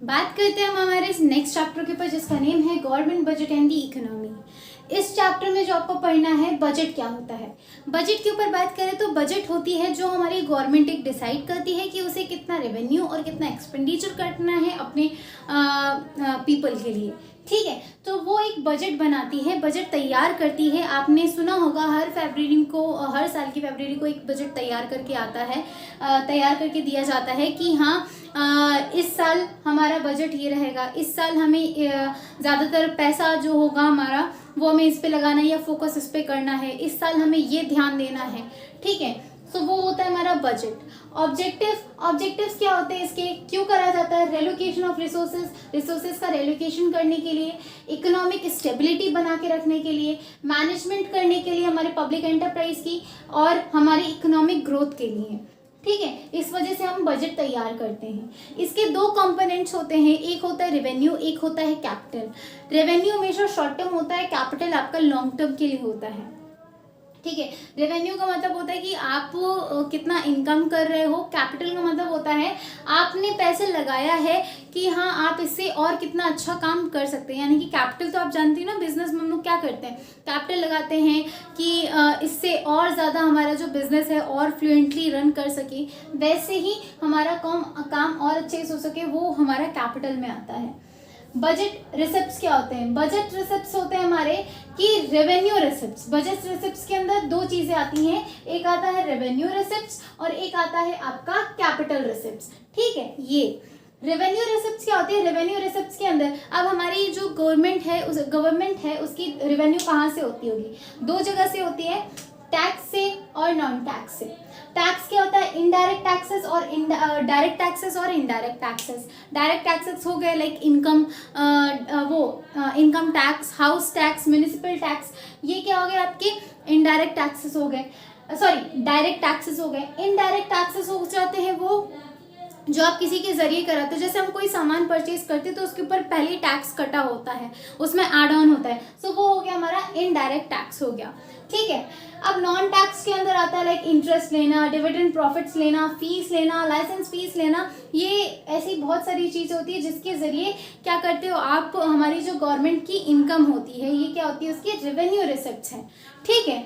बात करते हैं हम हमारे इस नेक्स्ट चैप्टर के ऊपर जिसका नेम है government budget and the economy. इस चैप्टर में जो आपको पढ़ना है बजट क्या होता है। बजट के ऊपर बात करें तो बजट होती है जो हमारी गवर्नमेंट एक डिसाइड करती है कि उसे कितना रेवेन्यू और कितना एक्सपेंडिचर करना है अपने पीपल के लिए, ठीक है। तो वो एक बजट बनाती है, बजट तैयार करती है। आपने सुना होगा हर साल की फरवरी को एक बजट तैयार करके आता है, तैयार करके दिया जाता है कि हाँ इस साल हमारा बजट ये रहेगा, इस साल हमें ज़्यादातर पैसा जो होगा हमारा वो हमें इस पे लगाना है या फोकस इस पे करना है, इस साल हमें ये ध्यान देना है, ठीक है। सो वो होता है हमारा बजट। ऑब्जेक्टिव्स क्या होते हैं इसके, क्यों करा जाता है, रेलोकेशन ऑफ रिसोर्सेज का रेलोकेशन करने के लिए, इकोनॉमिक स्टेबिलिटी बना के रखने के लिए, मैनेजमेंट करने के लिए हमारे पब्लिक एंटरप्राइज की और हमारी इकोनॉमिक ग्रोथ के लिए, ठीक है। इस वजह से हम बजट तैयार करते हैं। इसके दो कंपोनेंट्स होते हैं, एक होता है रेवेन्यू, एक होता है कैपिटल। रेवेन्यू हमेशा शॉर्ट टर्म होता है, कैपिटल आपका लॉन्ग टर्म के लिए होता है, ठीक है। रेवेन्यू का मतलब होता है कि आप कितना इनकम कर रहे हो, कैपिटल का मतलब होता है आपने पैसे लगाया है कि हाँ आप इससे और कितना अच्छा काम कर सकते हैं। यानी कि कैपिटल तो आप जानती हो ना, बिजनेस में हम लोग क्या करते हैं, कैपिटल लगाते हैं कि इससे और ज़्यादा हमारा जो बिजनेस है और फ्लुएंटली रन कर सके, वैसे ही हमारा काम और अच्छे से हो सके, वो हमारा कैपिटल में आता है। बजट रिसिप्ट्स क्या होते हैं? बजट रिसिप्ट्स होते हैं हमारे कि रेवेन्यू रिसिप्ट्स। बजट रिसिप्ट्स के अंदर दो चीजें आती हैं, एक आता है रेवेन्यू रिसिप्ट्स और एक आता है आपका कैपिटल रिसिप्ट्स। ठीक है, ये रेवेन्यू रिसिप्ट्स क्या होती है? रेवेन्यू रिसिप्ट्स के अंदर अब हमारी जो गवर्नमेंट है उसकी रेवेन्यू कहाँ से होती होगी? दो जगह से होती है, टैक्स से और नॉन टैक्स से। टैक्स क्या होता है? इनडायरेक्ट टैक्सेस और डायरेक्ट टैक्सेस और इनडायरेक्ट टैक्सेस। डायरेक्ट टैक्सेस हो गए like income, income tax, house tax, municipal tax, ये क्या हो गए आपके इनडायरेक्ट टैक्सेस हो गए, सॉरी डायरेक्ट टैक्सेस हो गए। इनडायरेक्ट टैक्सेस हो जाते हैं वो जो आप किसी के जरिए कराते हो, जैसे हम कोई सामान परचेज करते हैं तो उसके ऊपर पहले टैक्स कटा होता है, उसमें एड ऑन होता है, सो वो हो गया हमारा इनडायरेक्ट टैक्स हो गया। ठीक है, अब नॉन टैक्स के अंदर आता है लाइक इंटरेस्ट लेना, डिविडेंड प्रॉफिट्स लेना, फीस लेना, लाइसेंस फीस लेना, ये ऐसी बहुत सारी चीज़ होती है जिसके जरिए क्या करते हो आप, हमारी जो गवर्नमेंट की इनकम होती है ये क्या होती है? उसकी रेवेन्यू रिसिप्ट्स हैं। ठीक है,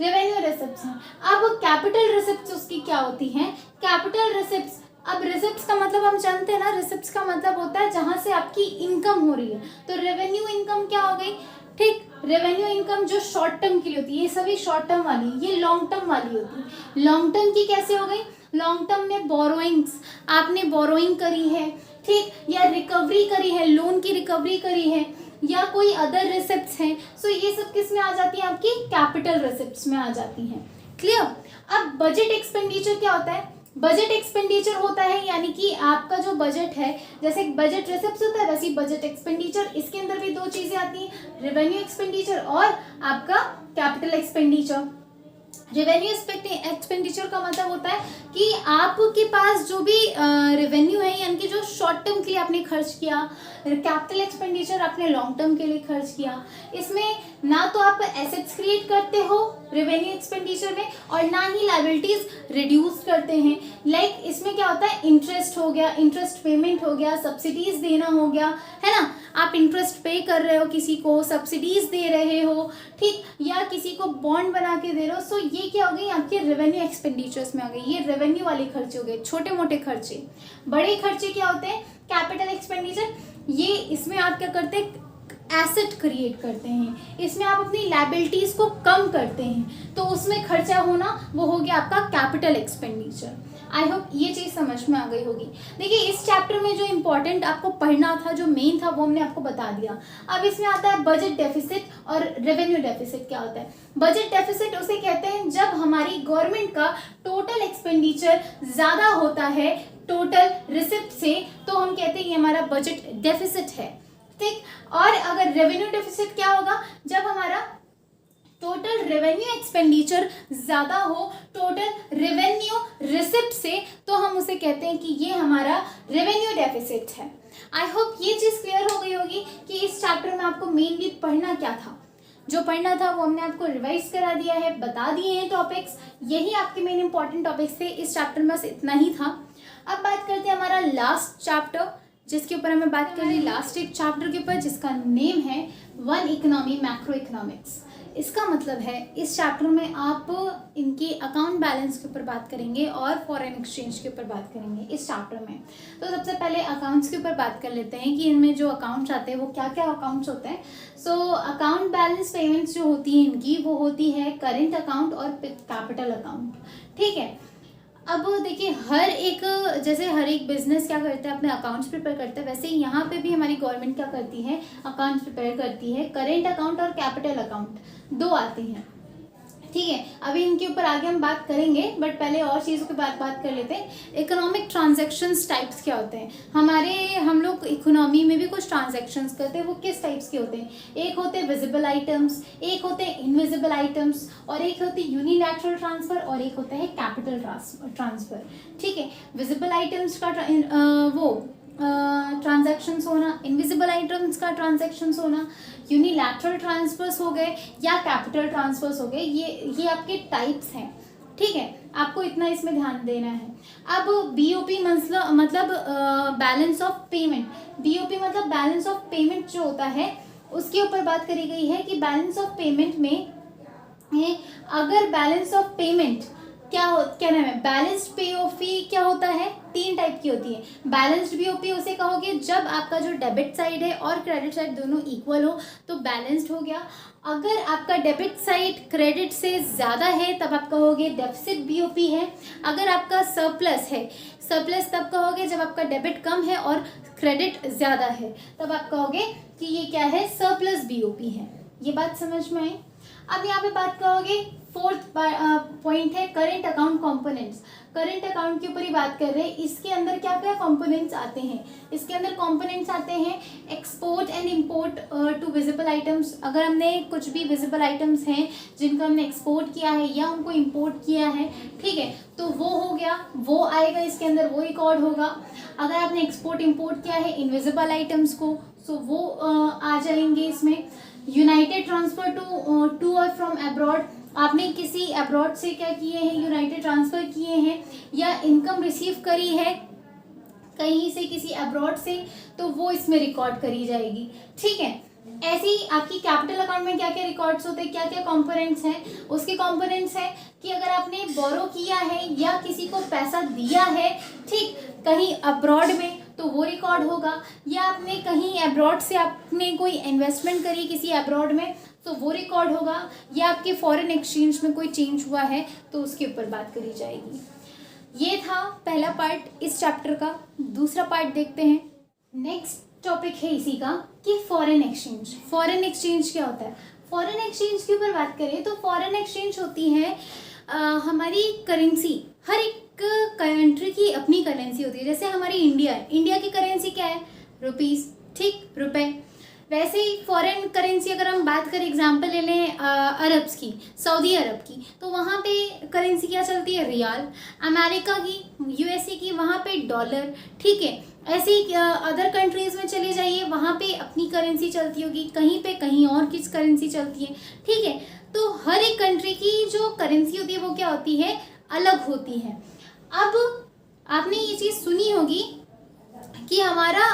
रेवेन्यू रिसिप्ट्स हैं। अब कैपिटल रिसिप्ट्स उसकी क्या होती हैं? कैपिटल रिसिप्ट्स, अब रिसिप्ट्स का मतलब हम जानते हैं ना, रिसिप्ट्स का मतलब होता है जहां से आपकी इनकम हो रही है, तो रेवेन्यू इनकम क्या हो गई? ठीक, रेवेन्यू इनकम जो शॉर्ट टर्म के लिए होती है, ये सभी शॉर्ट टर्म वाली, ये लॉन्ग टर्म वाली होती है। लॉन्ग टर्म की कैसे हो गई? लॉन्ग टर्म में बोरोइंग्स, आपने बोरोइंग करी है, ठीक, या रिकवरी करी है, लोन की रिकवरी करी है, या कोई अदर रिसिप्ट्स हैं, सो ये सब किस में आ जाती है? आपकी कैपिटल रिसिप्ट्स में आ जाती हैं। क्लियर? अब बजट एक्सपेंडिचर क्या होता है? बजट एक्सपेंडिचर होता है यानी कि आपका जो बजट है, जैसे बजट रिसिप्ट्स होता है वैसे ही बजट एक्सपेंडिचर, इसके अंदर भी दो चीजें आती हैं, रेवेन्यू एक्सपेंडिचर और आपका कैपिटल एक्सपेंडिचर। रेवेन्यू एक्सपेंडिचर का मतलब होता है कि आपके पास जो भी रेवेन्यू है यानी कि जो शॉर्ट टर्म के लिए आपने खर्च किया, कैपिटल एक्सपेंडिचर आपने लॉन्ग टर्म के लिए खर्च किया। इसमें ना तो आप एसेट्स क्रिएट करते हो रेवेन्यू एक्सपेंडिचर में और ना ही लायबिलिटीज रिड्यूस करते हैं। लाइक इसमें क्या होता है? इंटरेस्ट हो गया, इंटरेस्ट पेमेंट हो गया, सब्सिडीज देना हो गया, है ना, आप इंटरेस्ट पे कर रहे हो किसी को, सब्सिडीज दे रहे हो, ठीक, या किसी को बॉन्ड बना के दे रहे हो, सो ये क्या हो गई? आपके रेवेन्यू एक्सपेंडिचर्स में आ गई। ये रेवेन्यू वाले खर्चे हो गए, छोटे मोटे खर्चे। बड़े खर्चे क्या होते हैं? कैपिटल एक्सपेंडिचर, ये इसमें आप क्या करते हैं? एसेट क्रिएट करते हैं, इसमें आप अपनी लायबिलिटीज को कम करते हैं, तो उसमें खर्चा होना वो हो गया आपका कैपिटल एक्सपेंडिचर। आई होप ये चीज़ समझ में आ गई होगी। देखिए इस चैप्टर में जो इम्पोर्टेंट आपको पढ़ना था, जो मेन था, वो हमने आपको बता दिया। अब इसमें आता है बजट डेफिसिट और रेवेन्यू डेफिसिट क्या होता है। बजट डेफिसिट उसे कहते हैं जब हमारी गवर्नमेंट का टोटल एक्सपेंडिचर ज़्यादा होता है टोटल रिसिप्ट से, तो हम कहते हैं ये हमारा बजट डेफिसिट है, ठीक। और अगर रेवेन्यू डेफिसिट क्या होगा? जब हमारा टोटल रेवेन्यू एक्सपेंडिचर ज्यादा हो टोटल रेवेन्यू रिसिप्ट से, तो हम उसे कहते हैं कि ये हमारा रेवेन्यू डेफिसिट है। आई होप ये चीज क्लियर हो गई होगी कि इस चैप्टर में आपको मेनली पढ़ना क्या था। जो पढ़ना था वो हमने आपको रिवाइज करा दिया है, बता दिए हैं टॉपिक्स, यही आपके मेन इंपॉर्टेंट टॉपिक्स थे इस चैप्टर में, बस इतना ही था। अब बात करते हैं हमारा लास्ट चैप्टर, जिसके ऊपर हमें बात कर ली, लास्ट एक चैप्टर के ऊपर, जिसका नेम है वन इकोनॉमी मैक्रो इकोनॉमिक्स। इसका मतलब है इस चैप्टर में आप इनके अकाउंट बैलेंस के ऊपर बात करेंगे और फॉरेन एक्सचेंज के ऊपर बात करेंगे इस चैप्टर में। तो सबसे पहले अकाउंट्स के ऊपर बात कर लेते हैं कि इनमें जो अकाउंट्स आते हैं वो क्या क्या अकाउंट्स होते हैं। सो अकाउंट बैलेंस पेमेंट्स जो होती हैं इनकी, वो होती है करेंट अकाउंट और कैपिटल अकाउंट, ठीक है। अब देखिए जैसे हर एक बिजनेस क्या करता है, अपने अकाउंट्स प्रिपेयर करता है, वैसे ही यहाँ पे भी हमारी गवर्नमेंट क्या करती है, अकाउंट्स प्रिपेयर करती है। करेंट अकाउंट और कैपिटल अकाउंट दो आते हैं, ठीक है। अभी इनके ऊपर आगे हम बात करेंगे, बट पहले और चीज़ों के बात कर लेते हैं। इकोनॉमिक ट्रांजैक्शंस टाइप्स क्या होते हैं? हम लोग इकोनॉमी में भी कुछ ट्रांजैक्शंस करते हैं, वो किस टाइप्स के होते हैं? एक होते हैं विजिबल आइटम्स, एक होते हैं इनविजिबल आइटम्स, और एक होती है यूनिलैटरल ट्रांसफर, और एक होता है कैपिटल ट्रांसफर, ठीक है। विजिबल आइटम्स का ट्रांजैक्शंस होना, इनविजिबल आइटम्स का ट्रांजैक्शंस होना, यूनिलैटरल ट्रांसफर्स हो गए या कैपिटल ट्रांसफर्स हो गए, ये आपके टाइप्स हैं, ठीक है। आपको इतना इसमें ध्यान देना है। अब बीओपी मतलब बैलेंस ऑफ पेमेंट, बीओपी मतलब बैलेंस ऑफ पेमेंट जो होता है उसके ऊपर बात करी गई है कि बैलेंस ऑफ पेमेंट में अगर बैलेंस ऑफ पेमेंट क्या नाम है, बैलेंस्ड पीओपी क्या होता है, 3 टाइप की होती है। बैलेंस्ड पीओपी उसे कहोगे जब आपका जो डेबिट साइड है और क्रेडिट साइड दोनों इक्वल हो तो बैलेंस्ड हो गया। अगर आपका डेबिट साइड क्रेडिट से ज़्यादा है तब आप कहोगे डेफिसिट बीओपी है। अगर आपका सरप्लस है, सरप्लस तब कहोगे जब आपका डेबिट कम है और क्रेडिट ज़्यादा है, तब आप कहोगे कि ये क्या है, सरप्लस बीओपी है। ये बात समझ में आई। अब यहाँ पे बात करोगे, फोर्थ पॉइंट है current account components. Current account के ऊपर ही बात कर रहे हैं। इसके अंदर क्या क्या कंपोनेंट्स आते हैं, इसके अंदर कंपोनेंट्स आते हैं export and import to visible items. अगर हमने कुछ भी विजिबल आइटम्स हैं जिनको हमने एक्सपोर्ट किया है या उनको इंपोर्ट किया है, ठीक है, तो वो हो गया, वो आएगा इसके अंदर, वो रिकॉर्ड होगा। अगर आपने एक्सपोर्ट इंपोर्ट किया है इनविजिबल आइटम्स को, सो वो आ जाएंगे इसमें। यूनाइटेड ट्रांसफर टू और फ्रॉम अब्रॉड, आपने किसी अब्रॉड से क्या किए हैं, यूनाइटेड ट्रांसफ़र किए हैं या इनकम रिसीव करी है कहीं से किसी अब्रॉड से, तो वो इसमें रिकॉर्ड करी जाएगी, ठीक है। ऐसे ही आपकी कैपिटल अकाउंट में क्या क्या रिकॉर्ड्स होते हैं, क्या क्या कंपोनेंट्स हैं, उसके कंपोनेंट्स हैं कि अगर आपने बोरो किया है या किसी को पैसा दिया है, ठीक, कहीं अब्रॉड में, तो वो रिकॉर्ड होगा। या आपने कहीं अब्रॉड से आपने कोई इन्वेस्टमेंट करी किसी अब्रॉड में, तो वो रिकॉर्ड होगा। या आपके फॉरेन एक्सचेंज में कोई चेंज हुआ है तो उसके ऊपर बात करी जाएगी। ये था पहला पार्ट इस चैप्टर का। दूसरा पार्ट देखते हैं। नेक्स्ट टॉपिक है इसी का कि फॉरेन एक्सचेंज। फॉरेन एक्सचेंज क्या होता है? फॉरेन एक्सचेंज के ऊपर बात करें तो फॉरेन एक्सचेंज होती है हमारी करेंसी। हर एक कंट्री की अपनी करेंसी होती है। जैसे हमारी इंडिया है, इंडिया की करेंसी क्या है? रुपीस, ठीक, रुपए। वैसे ही फॉरेन करेंसी अगर हम बात करें, एग्जांपल ले लें अरब्स की, सऊदी अरब की, तो वहाँ पे करेंसी क्या चलती है? रियाल। अमेरिका की, यूएसए की, वहाँ पे डॉलर, ठीक है। ऐसे ही अदर कंट्रीज़ में चले जाइए, वहाँ पे अपनी करेंसी चलती होगी, कहीं पे कहीं और किस करेंसी चलती है, ठीक है। तो हर एक कंट्री की जो करेंसी होती है वो क्या होती है? अलग होती है। अब आपने ये चीज़ सुनी होगी कि हमारा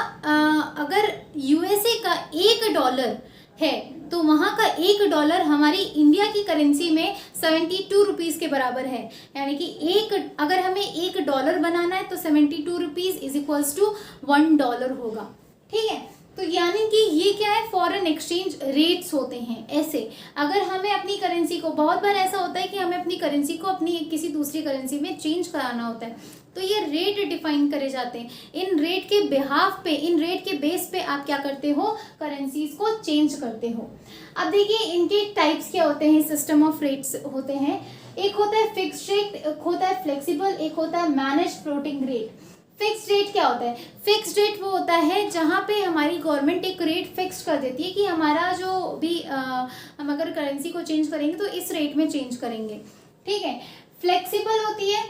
अगर यूएसए का $1 है तो वहाँ का $1 हमारी इंडिया की करेंसी में 72 रुपीज़ के बराबर है। यानी कि अगर हमें $1 बनाना है तो 72 रुपीज़ इज इक्वल्स टू $1 होगा, ठीक है। तो यानी कि ये क्या है? फॉरेन एक्सचेंज रेट्स होते हैं। ऐसे अगर हमें अपनी करेंसी को, बहुत बार ऐसा होता है कि हमें अपनी करेंसी को अपनी किसी दूसरी करेंसी में चेंज कराना होता है, तो ये रेट डिफाइन करे जाते हैं। इन रेट के बिहाफ पे, इन रेट के बेस पे आप क्या करते हो? करेंसीज को चेंज करते हो। अब देखिए इनके टाइप्स क्या होते हैं, सिस्टम ऑफ रेट्स होते हैं। एक होता है फिक्स्ड रेट, एक होता है फ्लेक्सिबल, एक होता है managed floating rate. Fixed rate क्या होता है? फिक्स्ड रेट वो होता है जहाँ पे हमारी गवर्नमेंट एक रेट फिक्स कर देती है कि हमारा जो भी हम अगर करेंसी को चेंज करेंगे तो इस रेट में चेंज करेंगे, ठीक है। फ्लेक्सिबल होती है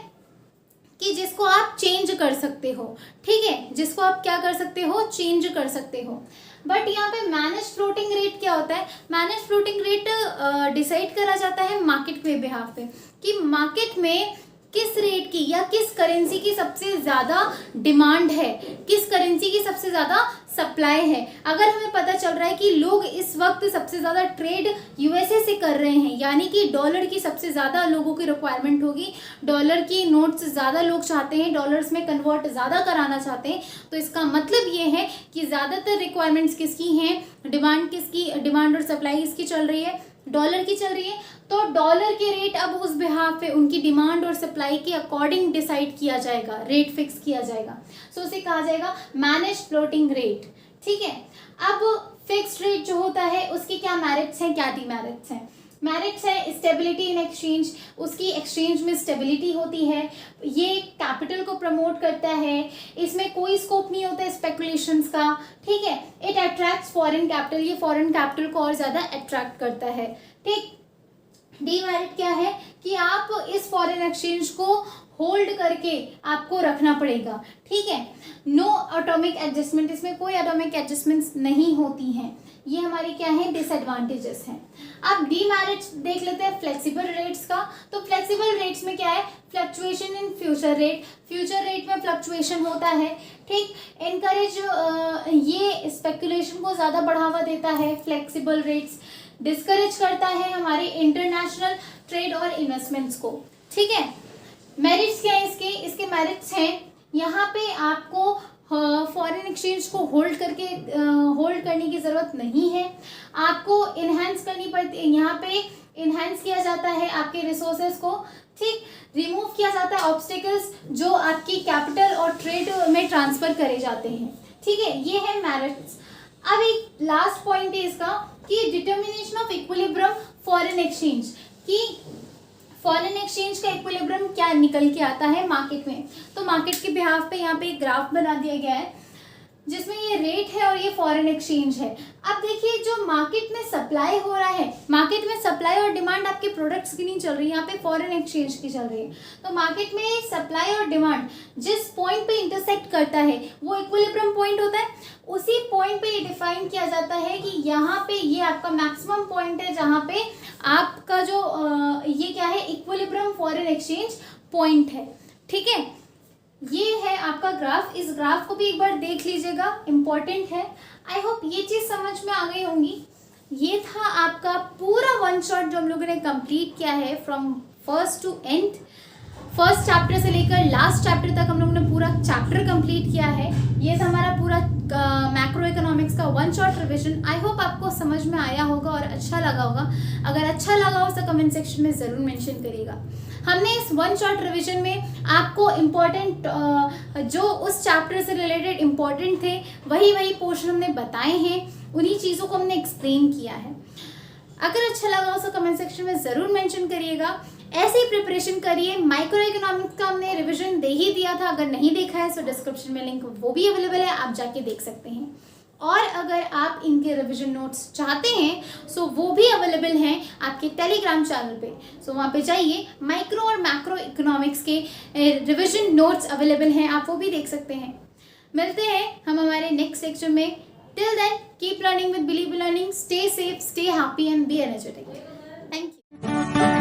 कि जिसको आप चेंज कर सकते हो, ठीक है, जिसको आप क्या कर सकते हो? चेंज कर सकते हो। बट यहाँ पे मैनेज फ्लोटिंग रेट क्या होता है? मैनेज फ्लोटिंग रेट डिसाइड करा जाता है मार्केट के बिहाफ पे कि मार्केट में किस रेट की या किस करेंसी की सबसे ज़्यादा डिमांड है, किस करेंसी की सबसे ज़्यादा सप्लाई है। अगर हमें पता चल रहा है कि लोग इस वक्त सबसे ज़्यादा ट्रेड यूएसए से कर रहे हैं, यानी कि डॉलर की सबसे ज़्यादा लोगों की रिक्वायरमेंट होगी, डॉलर की नोट्स ज़्यादा लोग चाहते हैं, डॉलर्स में कन्वर्ट ज़्यादा कराना चाहते हैं, तो इसका मतलब ये है कि ज़्यादातर रिक्वायरमेंट्स किसकी हैं? डिमांड किसकी, डिमांड और सप्लाई किसकी चल रही है? डॉलर की चल रही है। तो डॉलर के रेट अब उस बिहाफ पे उनकी डिमांड और सप्लाई के अकॉर्डिंग डिसाइड किया जाएगा, रेट फिक्स किया जाएगा। सो उसे कहा जाएगा मैनेज फ्लोटिंग रेट, ठीक है। अब फिक्स्ड रेट जो होता है उसके क्या मेरिट्स हैं, क्या डिमेरिट्स हैं? मेरिट्स है स्टेबिलिटी इन एक्सचेंज, उसकी एक्सचेंज में स्टेबिलिटी होती है, ये कैपिटल को प्रमोट करता है, इसमें कोई स्कोप नहीं होता स्पेकुलेशंस का, ठीक है। इट अट्रैक्ट्स फॉरेन कैपिटल, ये फॉरेन कैपिटल को और ज़्यादा अट्रैक्ट करता है, ठीक। डीमेरिट क्या है कि आप इस फॉरेन एक्सचेंज को होल्ड करके आपको रखना पड़ेगा, ठीक है। नो ऑटोमिक एडजस्टमेंट, इसमें कोई ऑटोमिक एडजस्टमेंट्स नहीं होती हैं। ये हमारी क्या है? डिसएडवांटेजेस हैं। अब डीमेरिट्स देख लेते हैं फ्लेक्सिबल रेट्स का। तो फ्लेक्सिबल रेट्स में क्या है? Fluctuation in future rate, future rate में फ्लक्चुएशन होता है, ठीक। इनकरेज, ये स्पेकुलेशन को ज़्यादा बढ़ावा देता है फ्लेक्सिबल रेट्स। डिस्करेज करता है हमारे इंटरनेशनल ट्रेड और इन्वेस्टमेंट्स को, ठीक है। मेरिट्स क्या है इसके मेरिट्स हैं, यहाँ पे आपको फॉरेन एक्सचेंज को होल्ड करने की ज़रूरत नहीं है, आपको इन्हेंस करनी पड़ती है, यहाँ पे इन्हेंस किया जाता है आपके रिसोर्सेज को, ठीक, रिमूव किया जाता है ऑब्स्टिकल्स जो आपकी कैपिटल और ट्रेड में ट्रांसफर करे जाते हैं, ठीक है, ये है मेरिट्स। अब एक लास्ट पॉइंट है इसका कि determination of equilibrium foreign exchange, कि फॉरेन एक्सचेंज का इक्विलिब्रियम क्या निकल के आता है मार्केट में। तो मार्केट के बिहाफ पे यहाँ पे एक ग्राफ बना दिया गया है जिसमें ये रेट है और ये फॉरेन एक्सचेंज है। अब देखिए जो मार्केट में सप्लाई हो रहा है, मार्केट में सप्लाई और डिमांड आपके प्रोडक्ट्स की नहीं चल रही है, यहाँ पे फॉरेन एक्सचेंज की चल रही है। तो मार्केट में सप्लाई और डिमांड जिस पॉइंट पे इंटरसेक्ट करता है वो इक्विलिब्रियम पॉइंट होता है, उसी पॉइंट पे डिफाइन किया जाता है कि यहाँ पे ये आपका मैक्सिमम पॉइंट है जहाँ पे आपका जो ये क्या है, इक्विलिब्रियम फॉरेन एक्सचेंज पॉइंट है, ठीक है। ये है आपका ग्राफ, इस ग्राफ को भी एक बार देख लीजिएगा, इम्पॉर्टेंट है। आई होप ये चीज़ समझ में आ गई होंगी। ये था आपका पूरा वन शॉट जो हम लोगों ने कंप्लीट किया है from first to end, first chapter से लेकर लास्ट चैप्टर तक हम लोगों ने पूरा चैप्टर कंप्लीट किया है। ये था हमारा पूरा मैक्रो इकोनॉमिक्स का one shot revision. I hope आपको समझ में आया होगा और अच्छा लगा होगा। अगर अच्छा लगा हो तो कमेंट सेक्शन में ज़रूर मेंशन करिएगा। हमने इस वन शॉट रिवीजन में आपको इम्पॉर्टेंट जो उस चैप्टर से रिलेटेड इम्पॉर्टेंट थे वही पोर्शन हमने बताए हैं, उन्हीं चीज़ों को हमने एक्सप्लेन किया है। अगर अच्छा लगा हो तो कमेंट सेक्शन में ज़रूर मेंशन करिएगा। ऐसे ही प्रिपरेशन करिए। माइक्रो इकोनॉमिक्स का हमने रिवीजन दे ही दिया था, अगर नहीं देखा है तो डिस्क्रिप्शन में लिंक वो भी अवेलेबल है, आप जाके देख सकते हैं। और अगर आप इनके रिवीजन नोट्स चाहते हैं सो वो भी अवेलेबल हैं आपके टेलीग्राम चैनल पे। सो वहाँ पे जाइए, माइक्रो और मैक्रो इकोनॉमिक्स के रिवीजन नोट्स अवेलेबल हैं, आप वो भी देख सकते हैं। मिलते हैं हम हमारे नेक्स्ट लेक्चर में। Till then keep learning with believe learning, stay safe, stay happy and be energetic. Thank you.